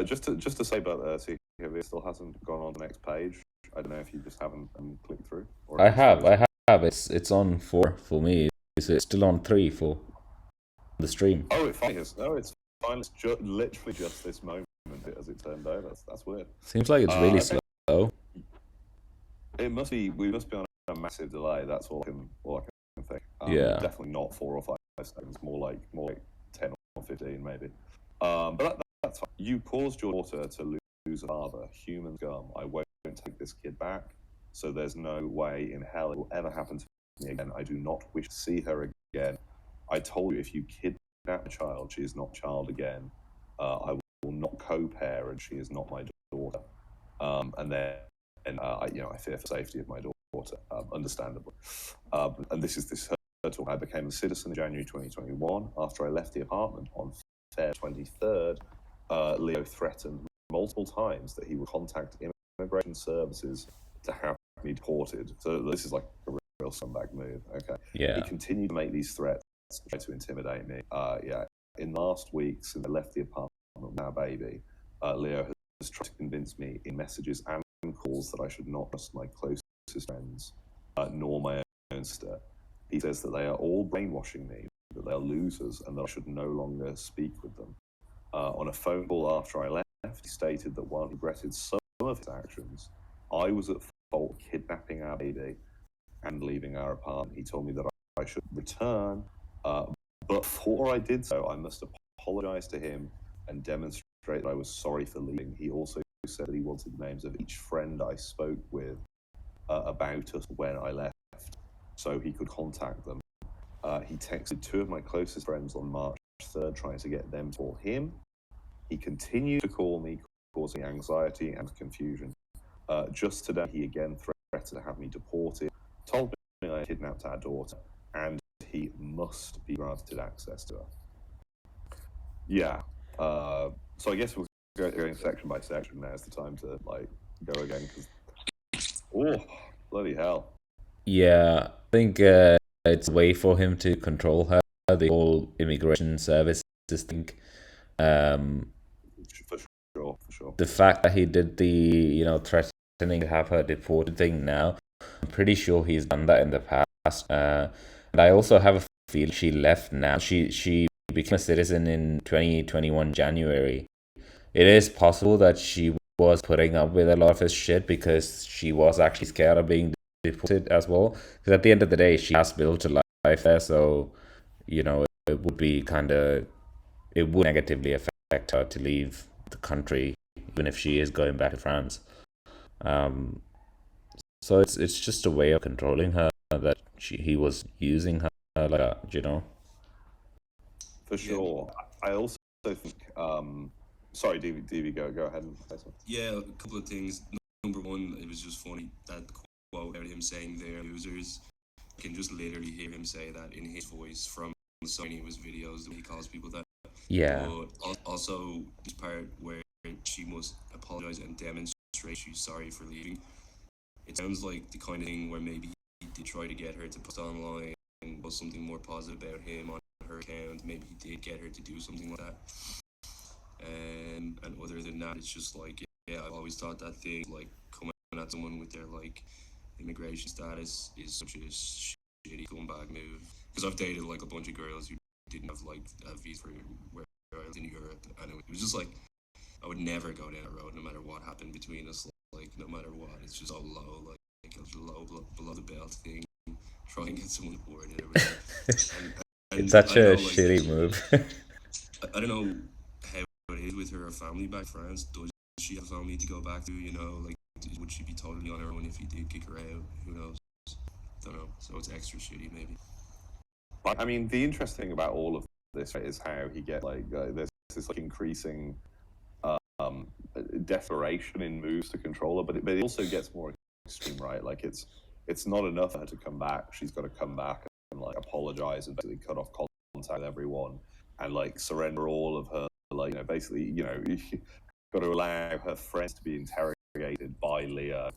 Just to say about see if it still hasn't gone on the next page. I don't know if you just haven't clicked through. Or I have. It's on 4 for me. Is it still on 3 for the stream? Oh, it finally is. No, it's fine. It's literally just this moment as it turned out. That's weird. Seems like it's really slow. It must be. We must be on a massive delay. That's all I can think. Yeah. Definitely not 4 or 5 seconds. More like 10 or 15 maybe. But that's fine. You caused your daughter to lose a father. Human scum. I won't take this kid back. So there's no way in hell it will ever happen to me again. I do not wish to see her again. I told you, if you kidnap a child, she is not a child again. I will not co-parent. She is not my daughter. I fear for safety of my daughter, understandably. And this is her talk. I became a citizen in January 2021. After I left the apartment on February 23rd, Leo threatened multiple times that he would contact immigration services to have me deported. So this is like a real scumbag move. Okay. Yeah. He continued to make these threats to try to intimidate me. In the last week since I left the apartment with our baby, Leo has tried to convince me in messages and calls that I should not trust my closest friends, nor my own sister. He says that they are all brainwashing me, that they are losers, and that I should no longer speak with them. On a phone call after I left, he stated that while he regretted some of his actions, I was at fault for kidnapping our baby and leaving our apartment. He told me that I should return, but before I did so, I must apologize to him and demonstrate that I was sorry for leaving. He also said that he wanted the names of each friend I spoke with about us when I left, so he could contact them. He texted 2 of my closest friends on March 3rd, trying to get them to call him. He continued to call me, causing anxiety and confusion. Just today, he again threatened to have me deported, told me I kidnapped our daughter, and he must be granted access to her. Yeah. So I guess we'll go going section by section. Now is the time to go again, because bloody hell. Yeah, I think it's a way for him to control her. The whole immigration services thing. For sure. The fact that he did the threatening to have her deported thing now, I'm pretty sure he's done that in the past. And I also have a feeling she left now. She became a citizen in 2021 January. It is possible that she was putting up with a lot of his shit because she was actually scared of being deported as well. Because at the end of the day, she has built a life there, so it would be it would negatively affect her to leave the country, even if she is going back to France. So it's just a way of controlling her, that he was using her like that, For sure. I also think. Sorry, DV, go ahead and say something. Yeah, a couple of things. Number one, it was just funny that quote about him saying they're losers. I can just literally hear him say that in his voice from so many of his videos. He calls people that. Yeah. But also this part where she must apologize and demonstrate she's sorry for leaving. It sounds like the kind of thing where maybe he did try to get her to post online and post something more positive about him on her account. Maybe he did get her to do something like that. And other than that, it's just like, yeah, I've always thought that thing, like, coming at someone with their, like, immigration status is such a shitty comeback move. Because I've dated, like, a bunch of girls who didn't have, like, a visa for where I was in Europe, and it was just, like, I would never go down that road no matter what happened between us, like, no matter what. It's just so low, like a low, below the belt thing. Try and get someone bored and everything. And It's such a like, shitty move. I don't know how it is with her family back in France. Does she have family to go back to? You know, like, would she be totally on her own if he did kick her out? Who knows? Don't know. So it's extra shitty, maybe. I mean, the interesting thing about all of this, right, is how he gets like there's this like increasing desperation in moves to control her, but it also gets more extreme, right? Like it's not enough for her to come back. She's got to come back and like apologize and basically cut off contact with everyone and like surrender all of her, like, you know, basically, you know, got to allow her friends to be interrogated by Leah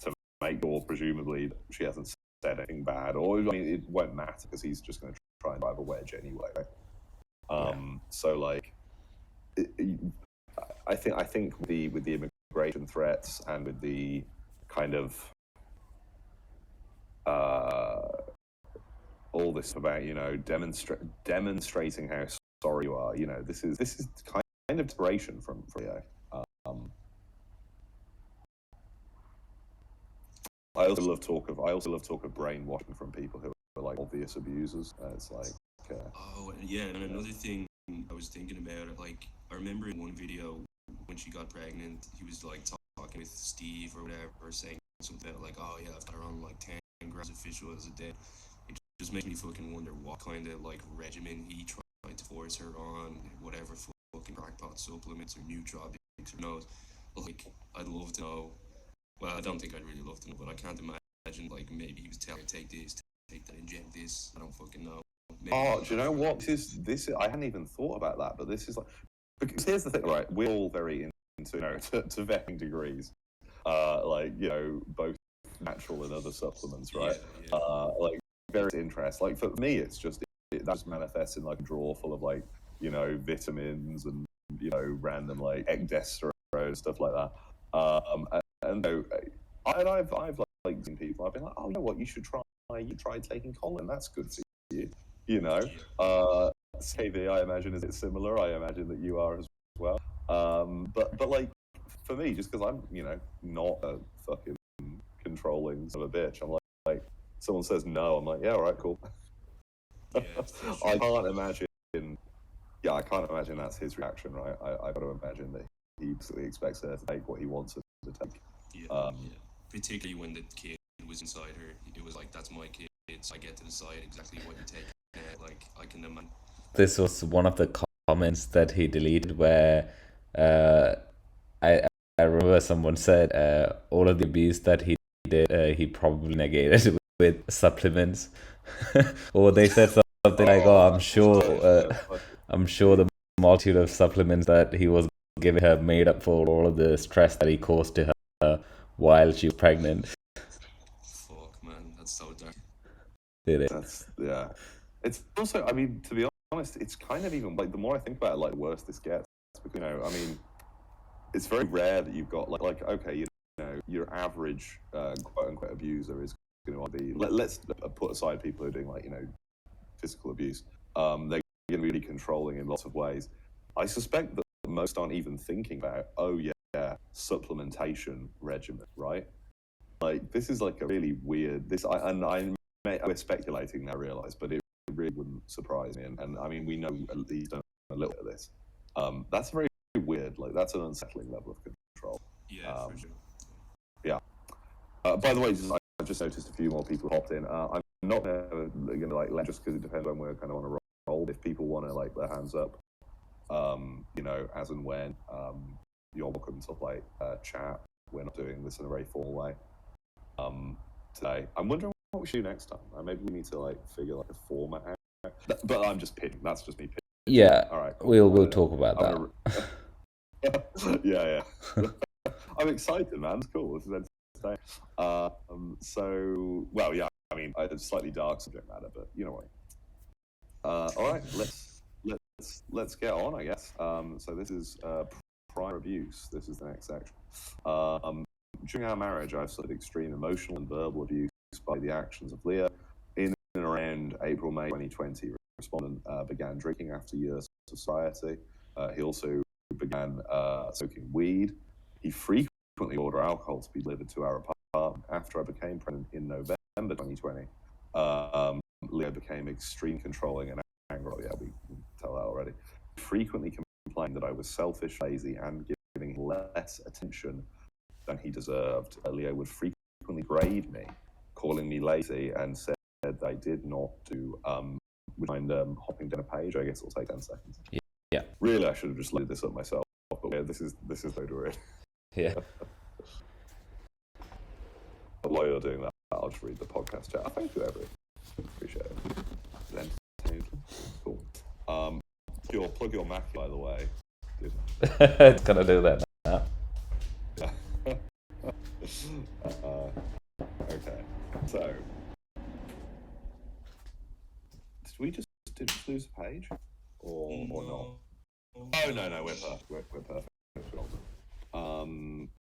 to make sure, presumably, that she hasn't said anything bad. Or I mean, it won't matter because he's just going to try and drive a wedge anyway. Right? So like, I think with the immigration threats and with the kind of all this about, you know, demonstrating how sorry you are, you know, this is kind of desperation from Leo. I also love talk of brainwashing from people who are like obvious abusers. It's like oh yeah, and another thing I was thinking about it, like I remember in one video when she got pregnant, he was like talking with Steve or whatever, saying something about like, oh yeah, I've got her on like 10 grams of fish oil a day. It just makes me fucking wonder what kind of like regimen he tried to force her on, whatever fucking crackpot supplements or nootropics, who knows. Like, I'd love to know. Well, I don't think I'd really love to know, but I can't imagine like maybe he was telling her take this, take that, inject this. I don't fucking know. Maybe do you know what? This is I hadn't even thought about that, but this is like, because here's the thing, right? We're all very into, you know, to varying degrees, like, you know, both natural and other supplements, right? Yeah. Like various interests. Like for me, it's just that just manifests in like a drawer full of like, you know, vitamins and, you know, random like ecdesтерone, stuff like that. And so, I've like seen people. I've been like, oh, you know what? You should try taking colon. That's good for you. You know, CV, I imagine, is it similar? I imagine that you are as well. But like for me, just because I'm, you know, not a fucking controlling sort of a bitch, I'm like someone says no, I'm like, yeah, all right, cool. Yeah, I can't imagine. Yeah, I can't imagine that's his reaction, right? I've got to imagine that he basically expects her to take what he wants her to take. Yeah. Particularly when the kid was inside her, it was like, that's my kid, so I get to decide exactly what you take. Like, I can imagine. This was one of the comments that he deleted where I remember someone said all of the abuse that he did, he probably negated with supplements. Or they said something like, oh, I'm sure the multitude of supplements that he was giving her made up for all of the stress that he caused to her while she was pregnant. Fuck, man, that's so dark. Yeah. It's also, I mean, to be honest, it's kind of even like the more I think about it, like the worse this gets. Because, you know, I mean, it's very rare that you've got like okay, you know, your average quote unquote abuser is going to be. Let's put aside people who are doing like, you know, physical abuse. They're going to be really controlling in lots of ways. I suspect that most aren't even thinking about, oh yeah, supplementation regimen, right? Like this is like a really weird. We're speculating now, I realize, but it really wouldn't surprise me. And I mean, we know at least a little bit of this. That's very weird. Like that's an unsettling level of control. Yeah, for sure. Yeah. By the way, I just noticed a few more people hopped in. I'm not going to like just because it depends when we're kind of on a roll. if people want to like their hands up, you know, as and when, you're welcome to like chat. We're not doing this in a very formal way today. I'm wondering what we should do next time. Maybe we need to like figure like a format out. But I'm just pitching. That's just me pitching. Yeah. All right. Cool. We'll talk about that. Yeah. I'm excited, man. It's cool. This is entertaining. So, well, yeah. I mean, it's a slightly dark subject matter, but you know what. All right. Let's get on, I guess. So this is prior abuse. This is the next section. During our marriage, I've suffered extreme emotional and verbal abuse by the actions of Leo. In and around April-May 2020, respondent began drinking after years of sobriety. He also began smoking weed. He frequently ordered alcohol to be delivered to our apartment. After I became pregnant in November 2020, Leo became extremely controlling and angry. Oh, yeah, we can tell that already. He frequently complained that I was selfish, lazy, and giving him less attention than he deserved. Leo would frequently grade me, calling me lazy, and said that I did not do. Would mind hopping down a page? I guess it'll take 10 seconds. Yeah. Really, I should have just loaded this up myself. But yeah, this is loaded. Yeah. But while you're doing that, I'll just read the podcast chat. Thank you, everyone. Appreciate it. Cool. Plug your Mac, by the way. It's gonna do that now. Okay. So, did we just lose a page, or not? Oh no, we're perfect. We're perfect.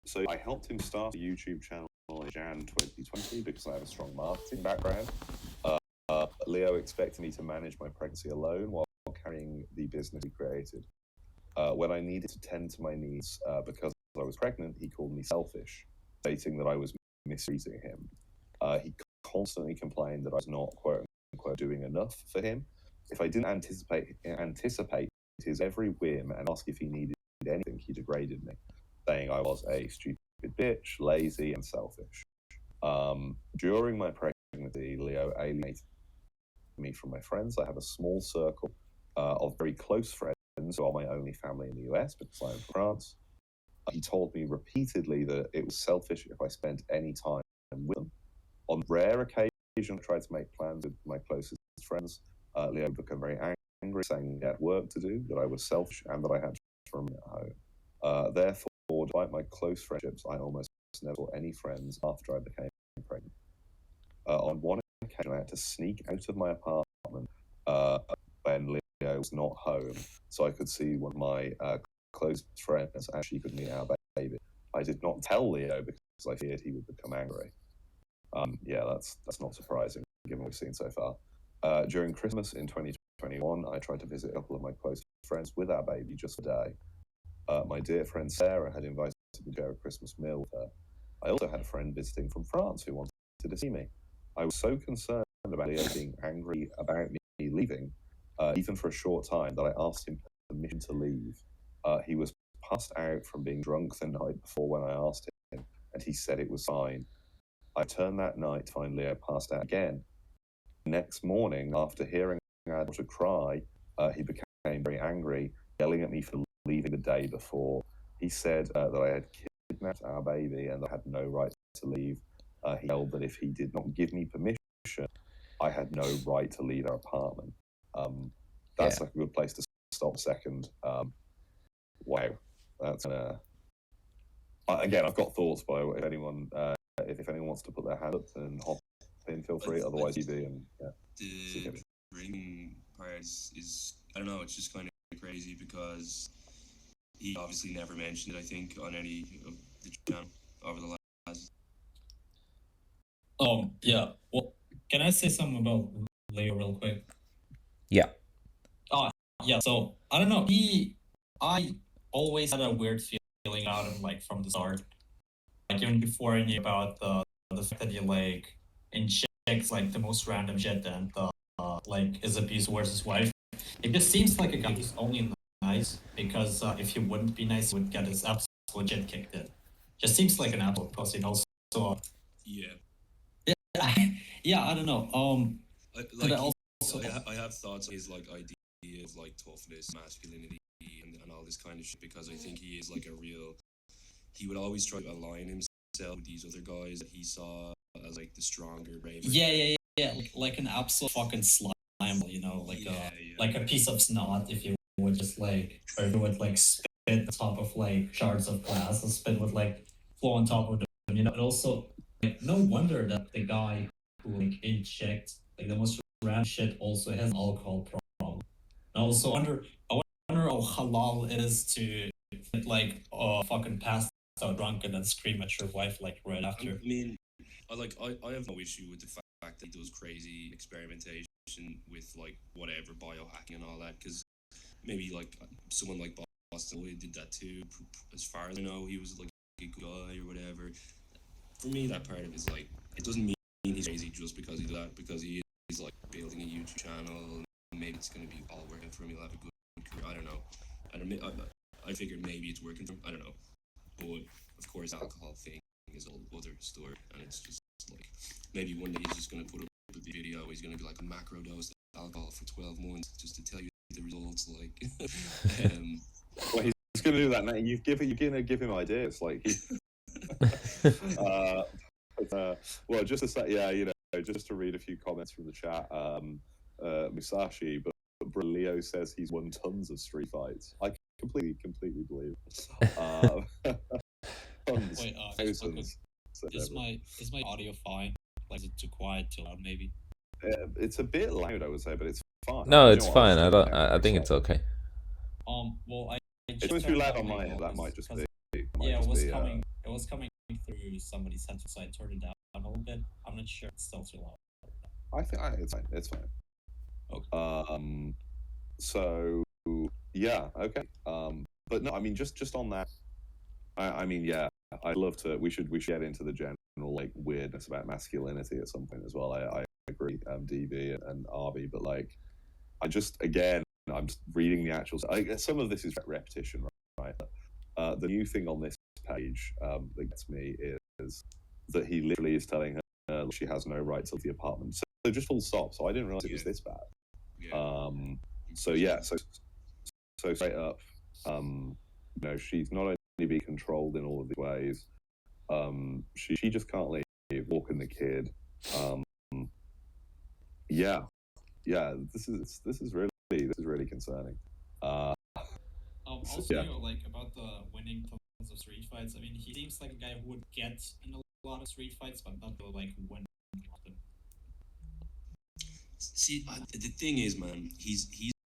So I helped him start a YouTube channel in Jan 2020 because I have a strong marketing background. Leo expected me to manage my pregnancy alone while carrying the business he created. When I needed to tend to my needs because I was pregnant, he called me selfish, stating that I was mistreating him. He constantly complained that I was not, quote unquote, doing enough for him. If I didn't anticipate his every whim and ask if he needed anything, he degraded me, saying I was a stupid bitch, lazy, and selfish. During my pregnancy, Leo alienated me from my friends. I have a small circle of very close friends who are my only family in the US because I'm from France. He told me repeatedly that it was selfish if I spent any time with them. On rare occasions, I tried to make plans with my closest friends. Leo became very angry, saying he had work to do, that I was selfish, and that I had to remain at home. Therefore, despite my close friendships, I almost never saw any friends after I became pregnant. On one occasion, I had to sneak out of my apartment when Leo was not home, so I could see one of my close friends and she could meet our baby. I did not tell Leo because I feared he would become angry. Yeah, that's not surprising given what we've seen so far. During Christmas in 2021, I tried to visit a couple of my close friends with our baby just for a day. My dear friend Sarah had invited me to share a Christmas meal with her. I also had a friend visiting from France who wanted to see me. I was so concerned about Leo being angry about me leaving, even for a short time, that I asked him permission to leave. He was passed out from being drunk the night before when I asked him, and he said it was fine. I returned that night to find Leo passed out again. Next morning, after hearing our daughter cry, he became very angry, yelling at me for leaving the day before. He said that I had kidnapped our baby and I had no right to leave. He yelled that if he did not give me permission, I had no right to leave our apartment. That's like a good place to stop a second. Wow, that's again, I've got thoughts, by if anyone wants to put their hand up and hop in, feel free. Otherwise, you do. And the ring part is I don't know. It's just kind of crazy because he obviously never mentioned it. I think on any of the channel over the last. Yeah. Well, can I say something about Leo real quick? Yeah. Yeah. So I don't know. I always had a weird feeling about him, like from the start. Like even before I knew about the fact that he like injects like the most random shit and like his abuse towards his wife. It just seems like a guy who's only nice because if he wouldn't be nice, he would get his absolute shit kicked in. Just seems like an apple because he knows. So yeah, I don't know. I have thoughts on his like idea of like toughness, masculinity, and all this kind of shit, because I think he is like a real. He would always try to align himself with these other guys that he saw as like the stronger, braver. Yeah. Like an absolute fucking slime, you know, like a piece of snot. If you would just like, or if you would like spit on top of like shards of glass, the spit would like flow on top of them. You know, but also like no wonder that the guy who like inject like the most random shit also has an alcohol problem. And also I wonder how halal it is to get like fucking passed out drunk and then scream at your wife like right after. I mean, I have no issue with the fact that he does crazy experimentation with like whatever biohacking and all that, because maybe like someone like Boston Lloyd did that too. As far as I know, he was like a good guy or whatever. For me, that part of it is like, it doesn't mean he's crazy just because he does that, because he is like building a YouTube channel, and maybe it's going to be all working for him. He'll have a good career. I don't know. I figured maybe it's working for him. I don't know. But of course, alcohol thing is a whole other story, and it's just like maybe one day he's just going to put up a video. He's going to be like a macro dose of alcohol for 12 months just to tell you the results. Like, well, he's going to do that now. You're going to give him ideas, like. Well, just to say, yeah, you know, just to read a few comments from the chat. Musashi, but Leo says he's won tons of street fights. I completely believe. Tons, Wait, thousands. is my audio fine? Like, is it too quiet, too loud, maybe? It's a bit loud, I would say, but it's fine. No, You it's know what, fine. I think it's okay. Well, It's going too loud on my end. That might just be. Yeah, it was coming through somebody's headset, so I turned it down a little bit. I'm not sure it's still too loud. I think it's fine. It's fine. Okay. So yeah, okay. But no, I mean, just on that. I mean, yeah, I'd love to. We should get into the general like weirdness about masculinity at some point as well. I agree, DB and RB, but like, I'm just reading the actual. Some of this is repetition, right? The new thing on this page that gets me is that he literally is telling her she has no right to leave the apartment. So just full stop. So I didn't realize it was this bad. So yeah, so straight up, you know, she's not only being controlled in all of these ways. She just can't leave. Walking the kid. Yeah. This is really concerning. Also, yeah. you know, like about the winning tons of street fights. I mean, he seems like a guy who would get in a lot of street fights, but not to like win often. See, the thing is, man, he's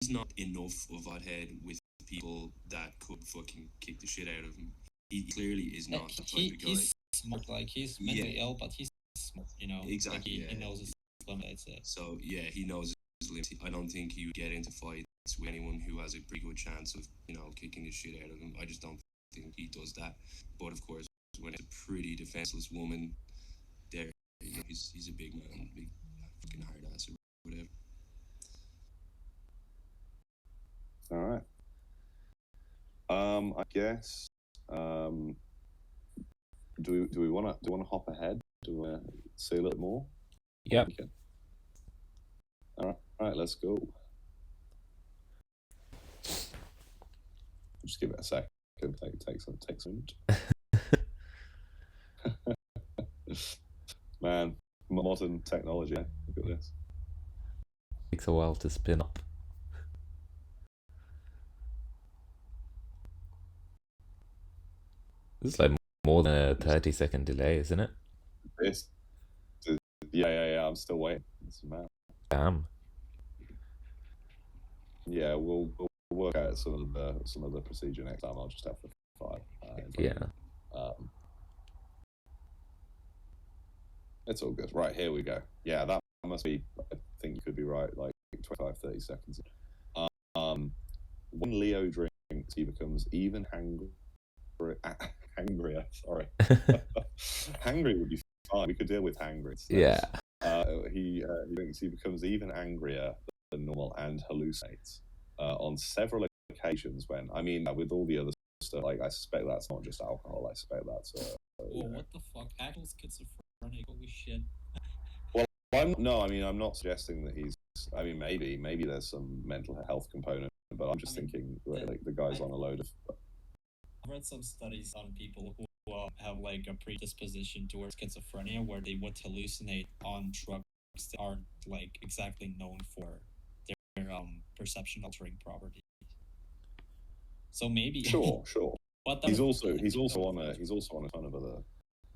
not enough of a head with people that could fucking kick the shit out of him. He clearly is not the type of guy. He's smart, like he's mentally ill, but he's smart, you know. Exactly. Like, he knows his limits. So yeah, he knows his limits. I don't think he would get into fights with anyone who has a pretty good chance of, you know, kicking the shit out of him. I just don't think he does that. But of course, when it's a pretty defenseless woman, there, you know, he's a big man, big fucking hard ass or whatever. All right. I guess. Do we want to hop ahead? Do we want to see a little more? Yep. All right. Let's go. Just give it a second. Take some. Man, modern technology. Look at this. Takes a while to spin up. This is like more than a 30-second delay, isn't it? Yeah. I'm still waiting. It's mad. Damn. Yeah, we'll work out some of the procedure next time. I'll just have the 5. Yeah. It's all good. Right, here we go. Yeah, that must be. I think you could be right. Like 25, 30 seconds. When Leo drinks, he becomes even hangrier. Sorry, hangry would be fine. We could deal with hangry. Yeah. He drinks. He becomes even angrier than normal and hallucinates on several occasions. When with all the other stuff, like I suspect that's not just alcohol. I suspect that's. Whoa, what the fuck? Actual schizophrenic? Holy shit. No, I mean, I'm not suggesting that he's. I mean, maybe there's some mental health component, but I'm just thinking like the guy's on a load of. I've read some studies on people who have like a predisposition towards schizophrenia, where they would hallucinate on drugs that aren't like exactly known for their perception altering properties. So maybe Sure. But He's also on a ton of other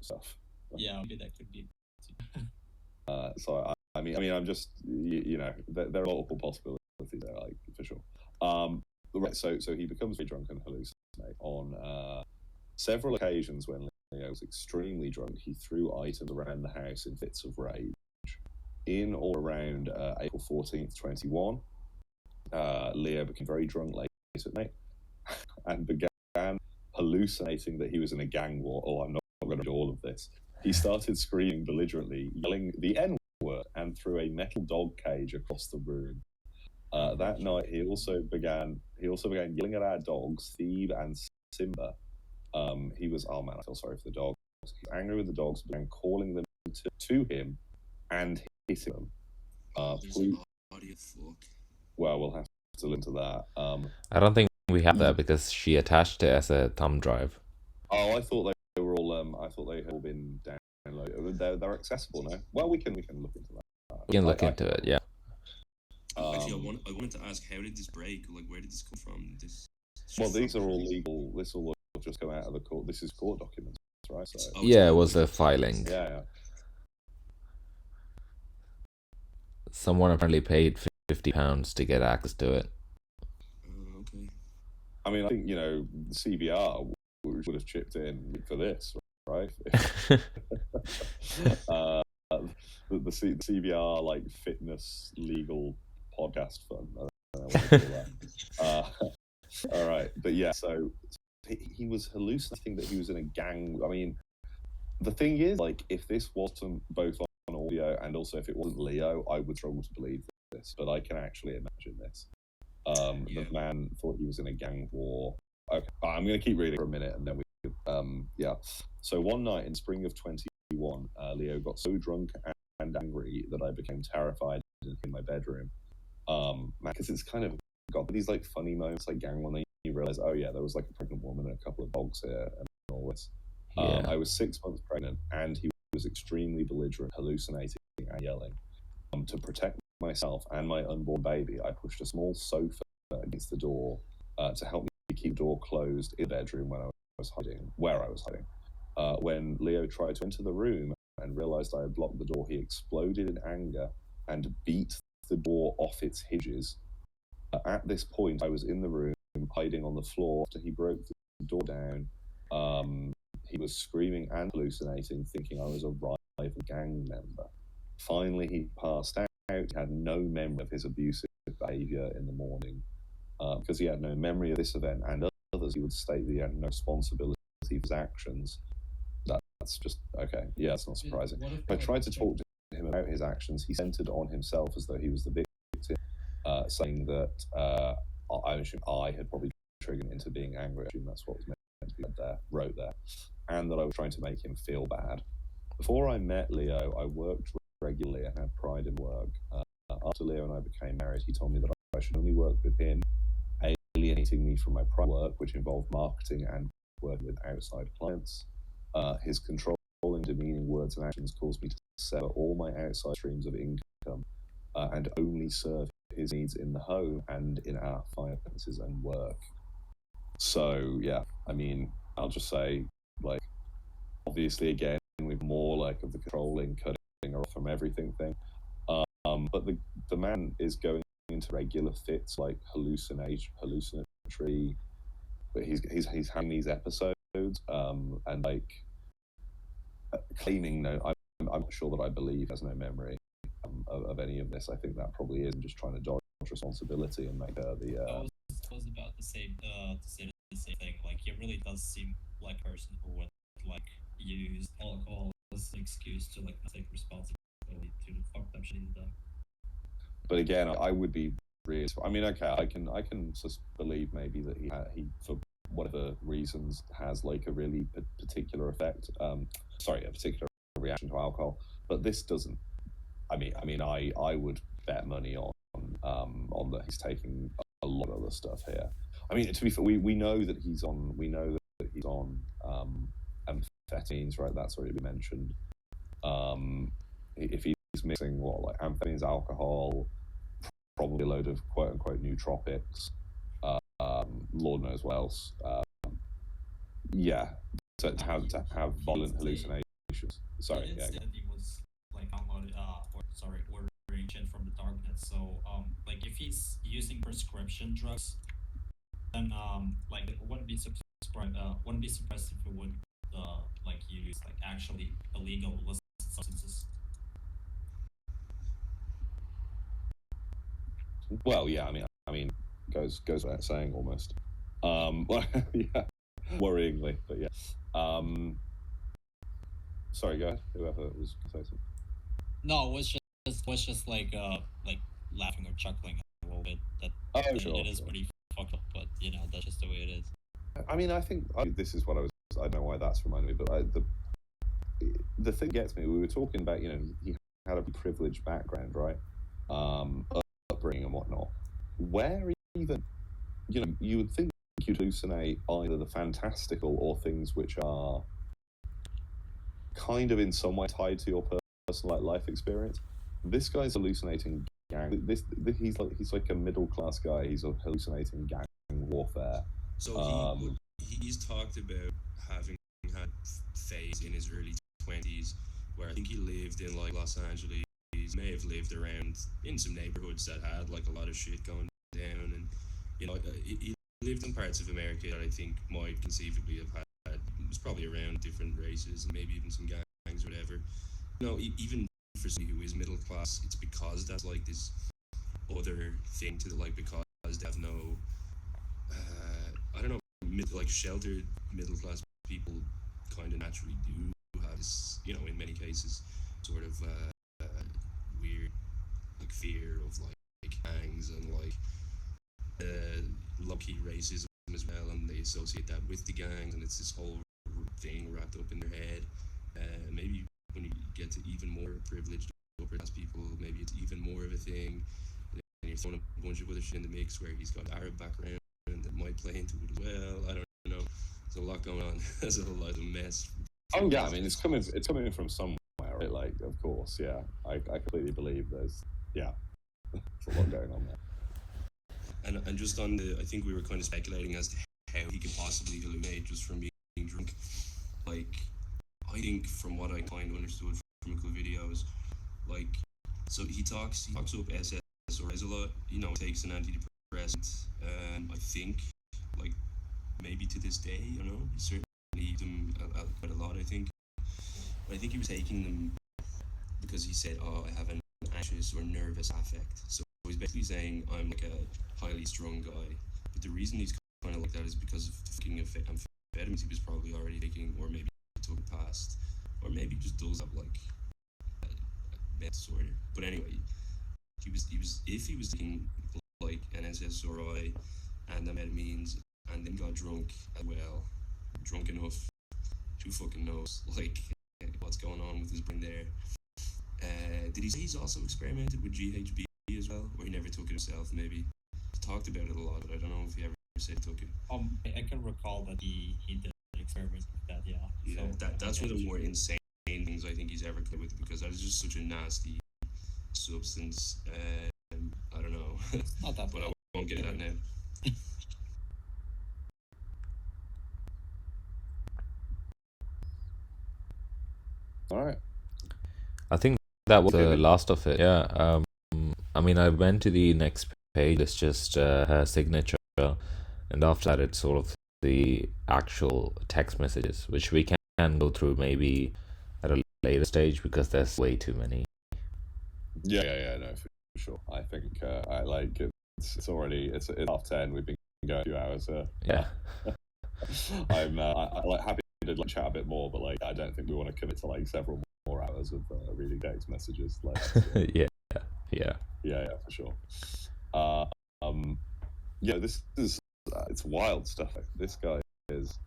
stuff. Yeah, maybe that could be. So I mean, I'm just you know, there are multiple possibilities there, like for sure. Right. So he becomes very drunk and hallucinate on several occasions when Leo was extremely drunk. He threw items around the house in fits of rage. In or around April 14th, 21, Leo became very drunk late at night and began hallucinating that he was in a gang war. Oh, I'm not going to do all of this. He started screaming belligerently, yelling the N-word, and threw a metal dog cage across the room. That night, he also began yelling at our dogs, Steve and Simba. He was, oh man, I feel sorry for the dogs. He was angry with the dogs, began calling them to him and hitting them. Well, we'll have to listen to that. I don't think we have that because she attached it as a thumb drive. Oh, I thought they were all. I thought they had all been downloaded. They're accessible now. Well, we can look into that. We can look into it. Yeah. Actually, I wanted to ask, how did this break? Like, where did this come from? Well, these are all legal. This will just come out of the court. This is court documents, right? So, yeah, it was a filing. Yeah. Someone apparently paid £50 to get access to it. Okay. I mean, I think, you know, the CBR would have chipped in for this, right? The CBR, like, fitness legal podcast fund. I don't know what to call that. All right, but yeah, so he was hallucinating that he was in a gang. I mean, the thing is, like, if this wasn't both on audio and also if it wasn't Leo, I would struggle to believe this, but I can actually imagine this. The man thought he was in a gang war. Okay, I'm going to keep reading for a minute and then we yeah. So one night in spring of 21, Leo got so drunk and angry that I became terrified in my bedroom. Because it's kind of got these like funny moments like gang when you realize, oh yeah, there was like a pregnant woman and a couple of dogs here and all this. I was 6 months pregnant and he was extremely belligerent, hallucinating and yelling. To protect myself and my unborn baby, I pushed a small sofa against the door to help me keep the door closed in the bedroom where I was hiding. When Leo tried to enter the room and realized I had blocked the door, he exploded in anger and beat the door off its hinges. At this point, I was in the room, hiding on the floor. After he broke the door down, he was screaming and hallucinating, thinking I was a rival gang member. Finally, he passed out. He had no memory of his abusive behavior in the morning. Because he had no memory of this event and others, he would state that he had no responsibility for his actions. That's just, okay, yeah, it's not surprising. I tried to talk to him about his actions. He centered on himself as though he was the victim, saying that I had probably triggered him into being angry. I assume that's what was meant to be wrote there, and that I was trying to make him feel bad. Before I met Leo, I worked regularly and had pride in work. After Leo and I became married, he told me that I should only work with him, alienating me from my private work, which involved marketing and working with outside clients. His controlling, demeaning words and actions caused me to sever all my outside streams of income and only serve his needs in the home and in our finances and work. So, yeah, I mean, I'll just say, like, obviously, again, with more like of the controlling, cutting her off from everything thing. But the man is going into regular fits, like hallucinatory. But he's having these episodes, and like claiming no. I'm not sure that I believe has no memory of any of this. I think that probably is just trying to dodge responsibility and make her the. I was about to say the same thing. Like, he really does seem like a person who would like use alcohol as an excuse to like not take responsibility to the fucked up shit he's done. But again, I would be really. I mean, okay, I can just believe maybe that he for whatever reasons has like a really particular effect. A particular reaction to alcohol, but this doesn't. I would bet money on that he's taking a lot of other stuff here. I mean, to be fair, we know that he's on amphetamines, right? That's already been mentioned. If he's mixing like amphetamines, alcohol, probably a load of quote unquote nootropics, Lord knows what else. To have violent hallucinations. Sorry, yeah. That he was like ordering shit from the darknet. So like if he's using prescription drugs, then like it wouldn't be surprised if it would like use like actually illegal illicit substances. Well, yeah, I mean, goes without saying almost. Yeah, worryingly, but yeah. Sorry, go ahead. Whoever was going to say something. No, it was just like laughing or chuckling a little bit. That it is pretty fucked up, but you know that's just the way it is. I mean, I think this is what I don't know why that's reminding me, but the thing gets me. We were talking about, you know, he had a privileged background, right? Upbringing and whatnot. Where even, you know, you would think you'd hallucinate either the fantastical or things which are kind of in some way tied to your personal life experience. This guy's hallucinating gang. He's like a middle class guy. He's hallucinating gang warfare. So he's talked about having had phase in his early 20s where I think he lived in like Los Angeles. He may have lived around in some neighborhoods that had like a lot of shit going down, and you know he lived in parts of America that I think might conceivably have had, it was probably around different races and maybe even some gangs or whatever. You know, even for somebody who is middle class, it's because that's like this other thing to like, because they have no I don't know, like sheltered middle class people kind of naturally do have this, you know, in many cases sort of weird like fear of like gangs and like low-key racism as well, and they associate that with the gangs, and it's this whole thing wrapped up in their head. Maybe when you get to even more privileged upper class people, maybe it's even more of a thing, and you're throwing a bunch of other shit in the mix where he's got Arab background that might play into it as well. I don't know. There's a lot going on. There's a lot of mess. Oh yeah, I mean it's coming from somewhere, right? Like, of course, yeah. I completely believe there's a lot going on there. And just on I think we were kind of speculating as to how he could possibly hallucinate just from being drunk. Like, I think from what I kind of understood from a couple of videos, like, so he talks up SSRIs a lot. You know, takes an antidepressant. I think, like, maybe to this day, you know, he certainly used them quite a lot. I think he was taking them because he said, "Oh, I have an anxious or nervous affect." So he's basically saying, "I'm like a highly strung guy." But the reason he's kind of like that is because of the fucking amphetamines he was probably already taking, or maybe he took it past, or maybe just does have like a mental disorder. But anyway, he was taking like an SSRI and amphetamines, and then got drunk as well, drunk enough, who fucking knows, like, what's going on with his brain there. Did he say he's also experimented with GHB as well, or he never took it himself? Maybe he talked about it a lot, but I don't know if he ever said he took it. I can recall that he did experiment with that. Yeah, so that's one of the more insane things I think he's ever come with, because that is just such a nasty substance. I don't know, Not that but I won't get into that now. All right. I think that was the last of it. Yeah. I mean, I went to the next page. It's just her signature, and after that, it's sort of the actual text messages, which we can go through maybe at a later stage because there's way too many. Yeah, no, for sure. I think I like it's 10:30. We've been going 2 hours. Yeah. I'm like happy to like chat a bit more, but like I don't think we want to commit to like several more hours of reading text messages. Like, yeah, for sure. Yeah, this is it's wild stuff. This guy is.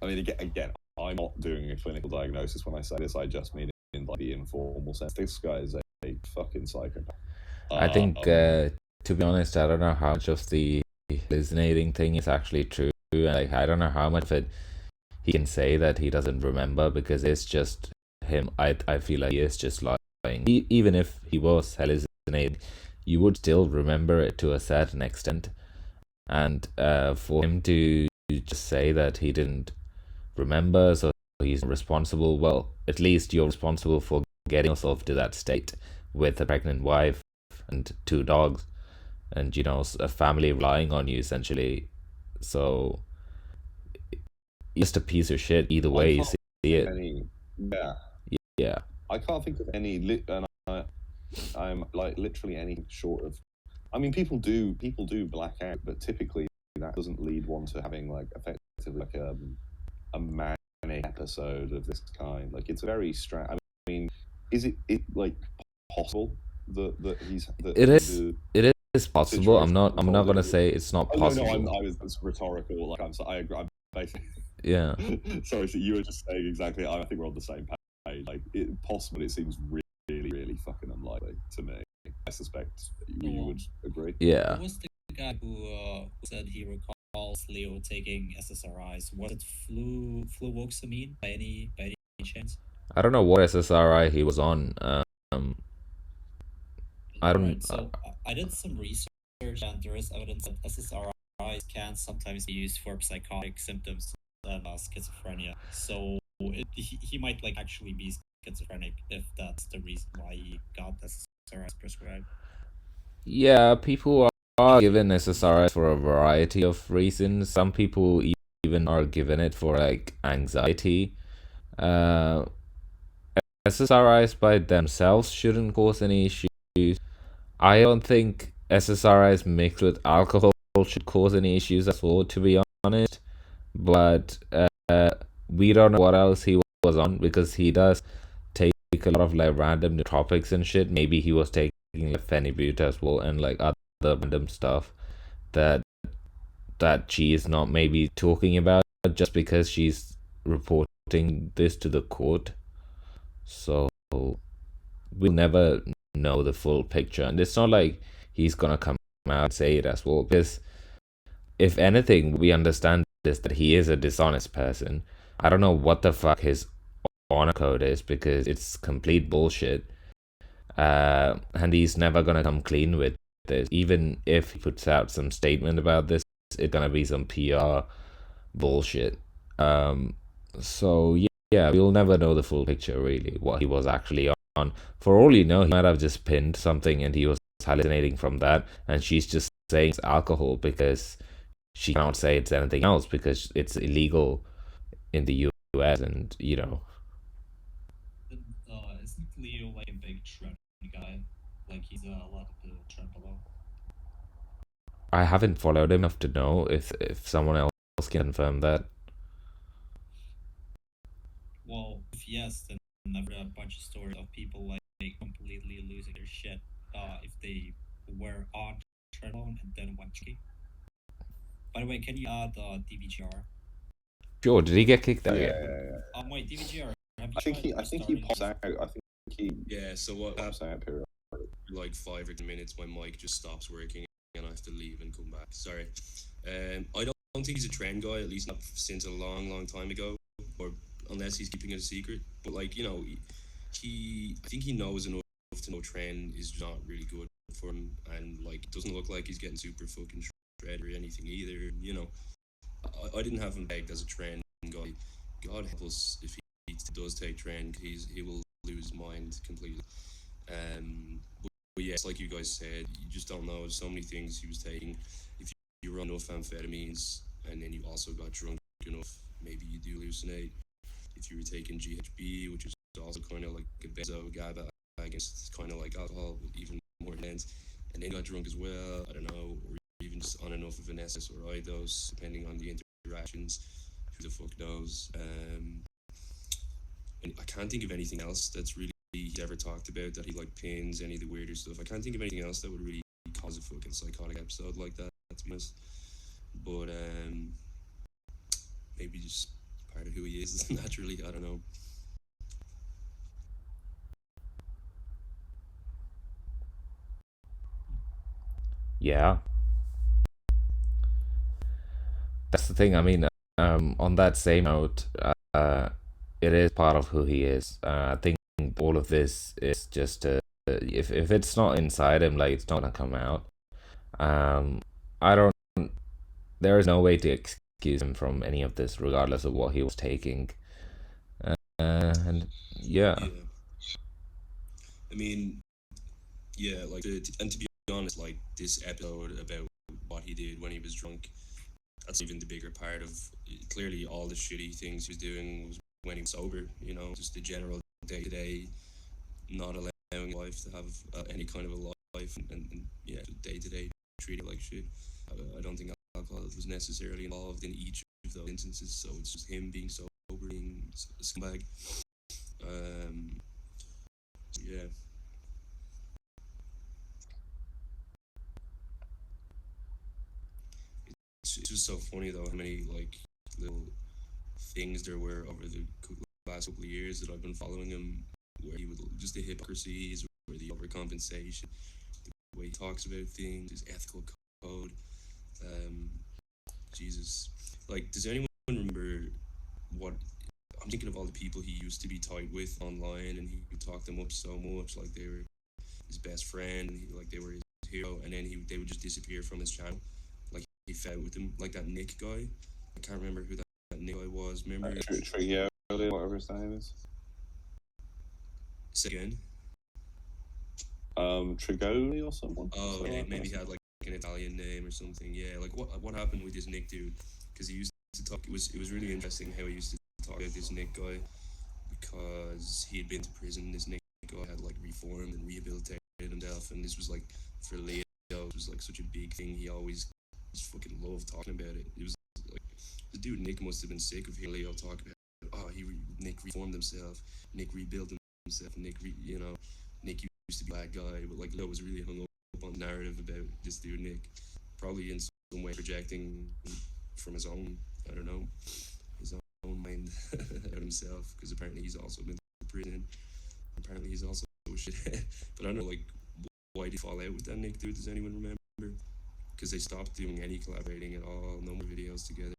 I mean, again, I'm not doing a clinical diagnosis when I say this. I just mean in like the informal sense. This guy is fucking psychopath. I think, to be honest, I don't know how much of the hallucinating thing is actually true. Like, I don't know how much of it he can say that he doesn't remember, because it's just him. I feel like he is just lying. Even if he was hallucinating, you would still remember it to a certain extent. And for him to just say that he didn't remember, so he's responsible, well, at least you're responsible for getting yourself to that state with a pregnant wife and 2 dogs, and a family relying on you essentially. So you're just a piece of shit either way you see it. Yeah. I can't think of any, and I'm like literally any short of. I mean, people do black out, but typically that doesn't lead one to having like effectively like a manic episode of this kind. Like, it's very strange. I mean, is it like possible that he's that It is possible. I'm not gonna say it's not possible. I was rhetorical. Like, I agree. I'm basically. Yeah. Sorry, so you were just saying exactly. I think we're on the same page. Like, it's possible. It seems really fucking unlikely to me. I suspect you would agree. Yeah. Who was the guy who said he recalls Leo taking SSRIs? Was it fluvoxamine by any chance? I don't know what SSRI he was on. I don't. Right, so I did some research, and there is evidence that SSRIs can sometimes be used for psychotic symptoms and schizophrenia. So he might like actually be schizophrenic if that's the reason why he got SSRIs prescribed. Yeah, people are given SSRIs for a variety of reasons. Some people even are given it for like anxiety. SSRIs by themselves shouldn't cause any issues. I don't think SSRIs mixed with alcohol should cause any issues at all, to be honest. But we don't know what else he was on, because he does take a lot of like random nootropics and shit. Maybe he was taking like phenibut as well, and like other random stuff that she is not maybe talking about just because she's reporting this to the court. So we'll never know the full picture, and it's not like he's gonna come out and say it as well, because if anything we understand is that he is a dishonest person. I don't know what the fuck his honor code is, because it's complete bullshit, and he's never gonna come clean with this. Even if he puts out some statement about this, it's gonna be some PR bullshit. So yeah, we'll never know the full picture, really, what he was actually on. For all you know, he might have just pinned something and he was hallucinating from that, and she's just saying it's alcohol because she cannot say it's anything else because it's illegal in the US, and Isn't Leo like a big trend guy? Like, he's a lot of the trend below. I haven't followed him enough to know if someone else can confirm that. Well, if yes, then I've read a bunch of stories of people like completely losing their shit if they were on treadmill and then went skiing. By the way, can you add DBGR? Sure. Did he get kicked out? Yeah. Wait, DBGR. I think he pops out. I think he. Yeah. So what pops out period. Like 5 or 10 minutes, my mic just stops working, and I have to leave and come back. Sorry. I don't think he's a trend guy, at least not since a long time ago, or unless he's keeping it a secret. But like, I think he knows enough to know trend is not really good for him, and like, it doesn't look like he's getting super fucking shred or anything either. I didn't have him pegged as a trend guy. God help us if he does take trend, he will lose his mind completely. But yeah, it's like you guys said, you just don't know. There's so many things he was taking. If you run enough amphetamines and then you also got drunk enough, maybe you do hallucinate. If you were taking GHB, which is also kind of like a benzo GABA, I guess it's kind of like alcohol, but even more intense, and then got drunk as well, I don't know, or even just on enough of an SS or I dose, depending on the interactions, who the fuck knows. And I can't think of anything else that's really he's ever talked about that he like pins any of the weirder stuff. I can't think of anything else that would really cause a fucking psychotic episode like that, to be honest. But maybe just part of who he is naturally, I don't know. Yeah, that's the thing. I mean, on that same note, it is part of who he is. I think all of this is just if it's not inside him, like it's not gonna come out. I don't. There is no way to excuse him from any of this, regardless of what he was taking. And yeah, Yeah. I mean, yeah, like, and to be honest, like, this episode about what he did when he was drunk, that's even the bigger part of, clearly, all the shitty things he was doing was when he was sober, you know, just the general day-to-day, not allowing life to have any kind of a life, and yeah, day-to-day treating like shit. I don't think alcohol was necessarily involved in each of those instances, so it's just him being sober, being a scumbag. Yeah. It's just so funny though how many like little things there were over the last couple of years that I've been following him, where he would just the hypocrisies or the overcompensation, the way he talks about things, his ethical code. Um, Jesus, like, does anyone remember what? I'm thinking of all the people he used to be tight with online, and he would talk them up so much, like they were his best friend, and like they were his hero, and then they would just disappear from his channel. Like he fell out with him, like that Nick guy. I can't remember who that Nick guy was. Remember? Trigger, whatever his name is. Say again. Trigoni or someone. Oh, Something yeah, like maybe that. he had like an Italian name or something. Yeah, like what happened with this Nick dude? Because he used to talk. It was really interesting how he used to talk about this Nick guy, because he had been to prison. This Nick guy had like reformed and rehabilitated himself, and this was like for Leo. It was like such a big thing. He always just fucking loved talking about it. It was like the dude Nick must have been sick of hearing Leo talk about, oh, Nick reformed himself, Nick rebuilt himself, you know, Nick used to be a bad guy, but like Leo was really hung up on the narrative about this dude Nick, probably in some way projecting from his own, I don't know, his own mind about himself, because apparently he's also been to prison. Apparently he's also a shithead. But I don't know, like, why did he fall out with that Nick dude? Does anyone remember? Because they stopped doing any collaborating at all, no more videos together.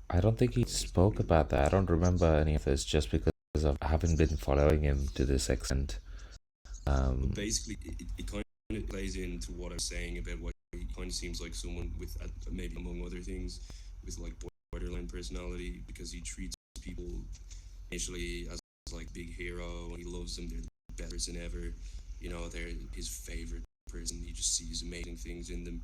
I don't think he spoke about that. I don't remember any of this just because I haven't been following him to this extent. But basically, it kind of plays into what I was saying about what he kind of seems like someone with, maybe among other things, with like borderline personality, because he treats people initially as like big hero, and he loves them. They're the best person ever. You know, they're his favorite person. He just sees amazing things in them.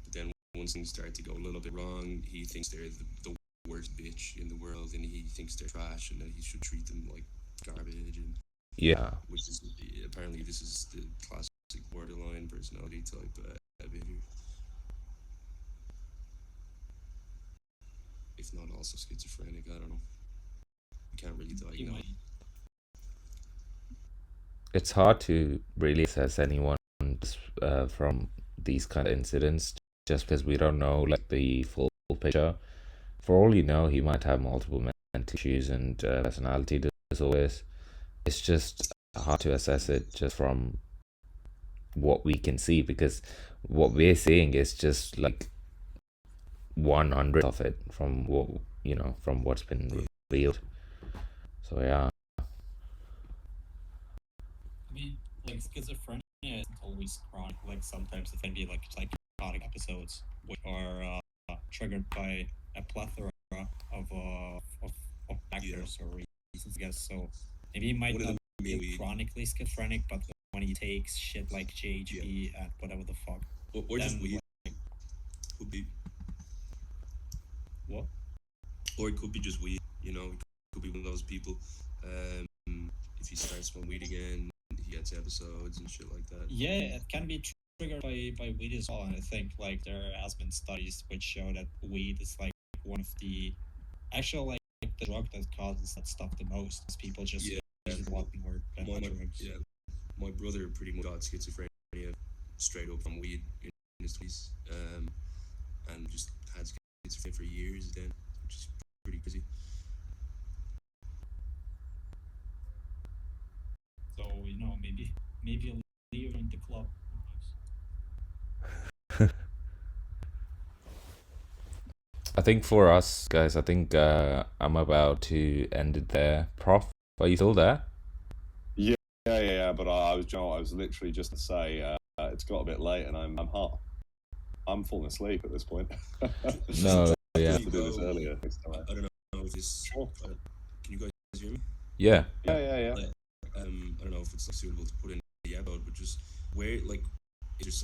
But then once things start to go a little bit wrong, he thinks they're the worst bitch in the world, and he thinks they're trash, and that he should treat them like garbage. And Yeah, which is apparently this is the classic borderline personality type behavior, if not also schizophrenic. I don't know. You can't really diagnose. it's hard to really assess anyone from these kind of incidents just because we don't know like the full picture. For all you know, he might have multiple mental issues and personality disorders. It's just hard to assess it just from what we can see, because what we're seeing is just like 100 of it from what from what's been revealed. So yeah. I mean, like schizophrenia isn't always chronic. Like sometimes it can be like psychotic episodes, which are triggered by a plethora of factors or reasons, I guess. So maybe he might not be chronically schizophrenic, but when he takes shit like GHB and whatever the fuck, or just weed, like, could be. What? Or it could be just weed. You know, it could be one of those people. If he starts smoking weed again, he gets episodes and shit like that. Yeah, it can be triggered by weed as well. And I think like there has been studies which show that weed is like one of the actual like the drug that causes that stuff the most. People just use it a lot more than drugs. Yeah, my brother pretty much got schizophrenia straight up from weed in his 20s, and just had schizophrenia for years then, which is pretty crazy. So maybe Leo I think for us guys, I think I'm about to end it there. Prof, are you still there? Yeah. But I was literally just to say it's got a bit late and I'm hot. I'm falling asleep at this point. No, yeah. To do this earlier. I don't know if this. Sure. Can you guys hear me? Yeah. Yeah. I don't know if it's suitable to put in the episode, but just where, like, is there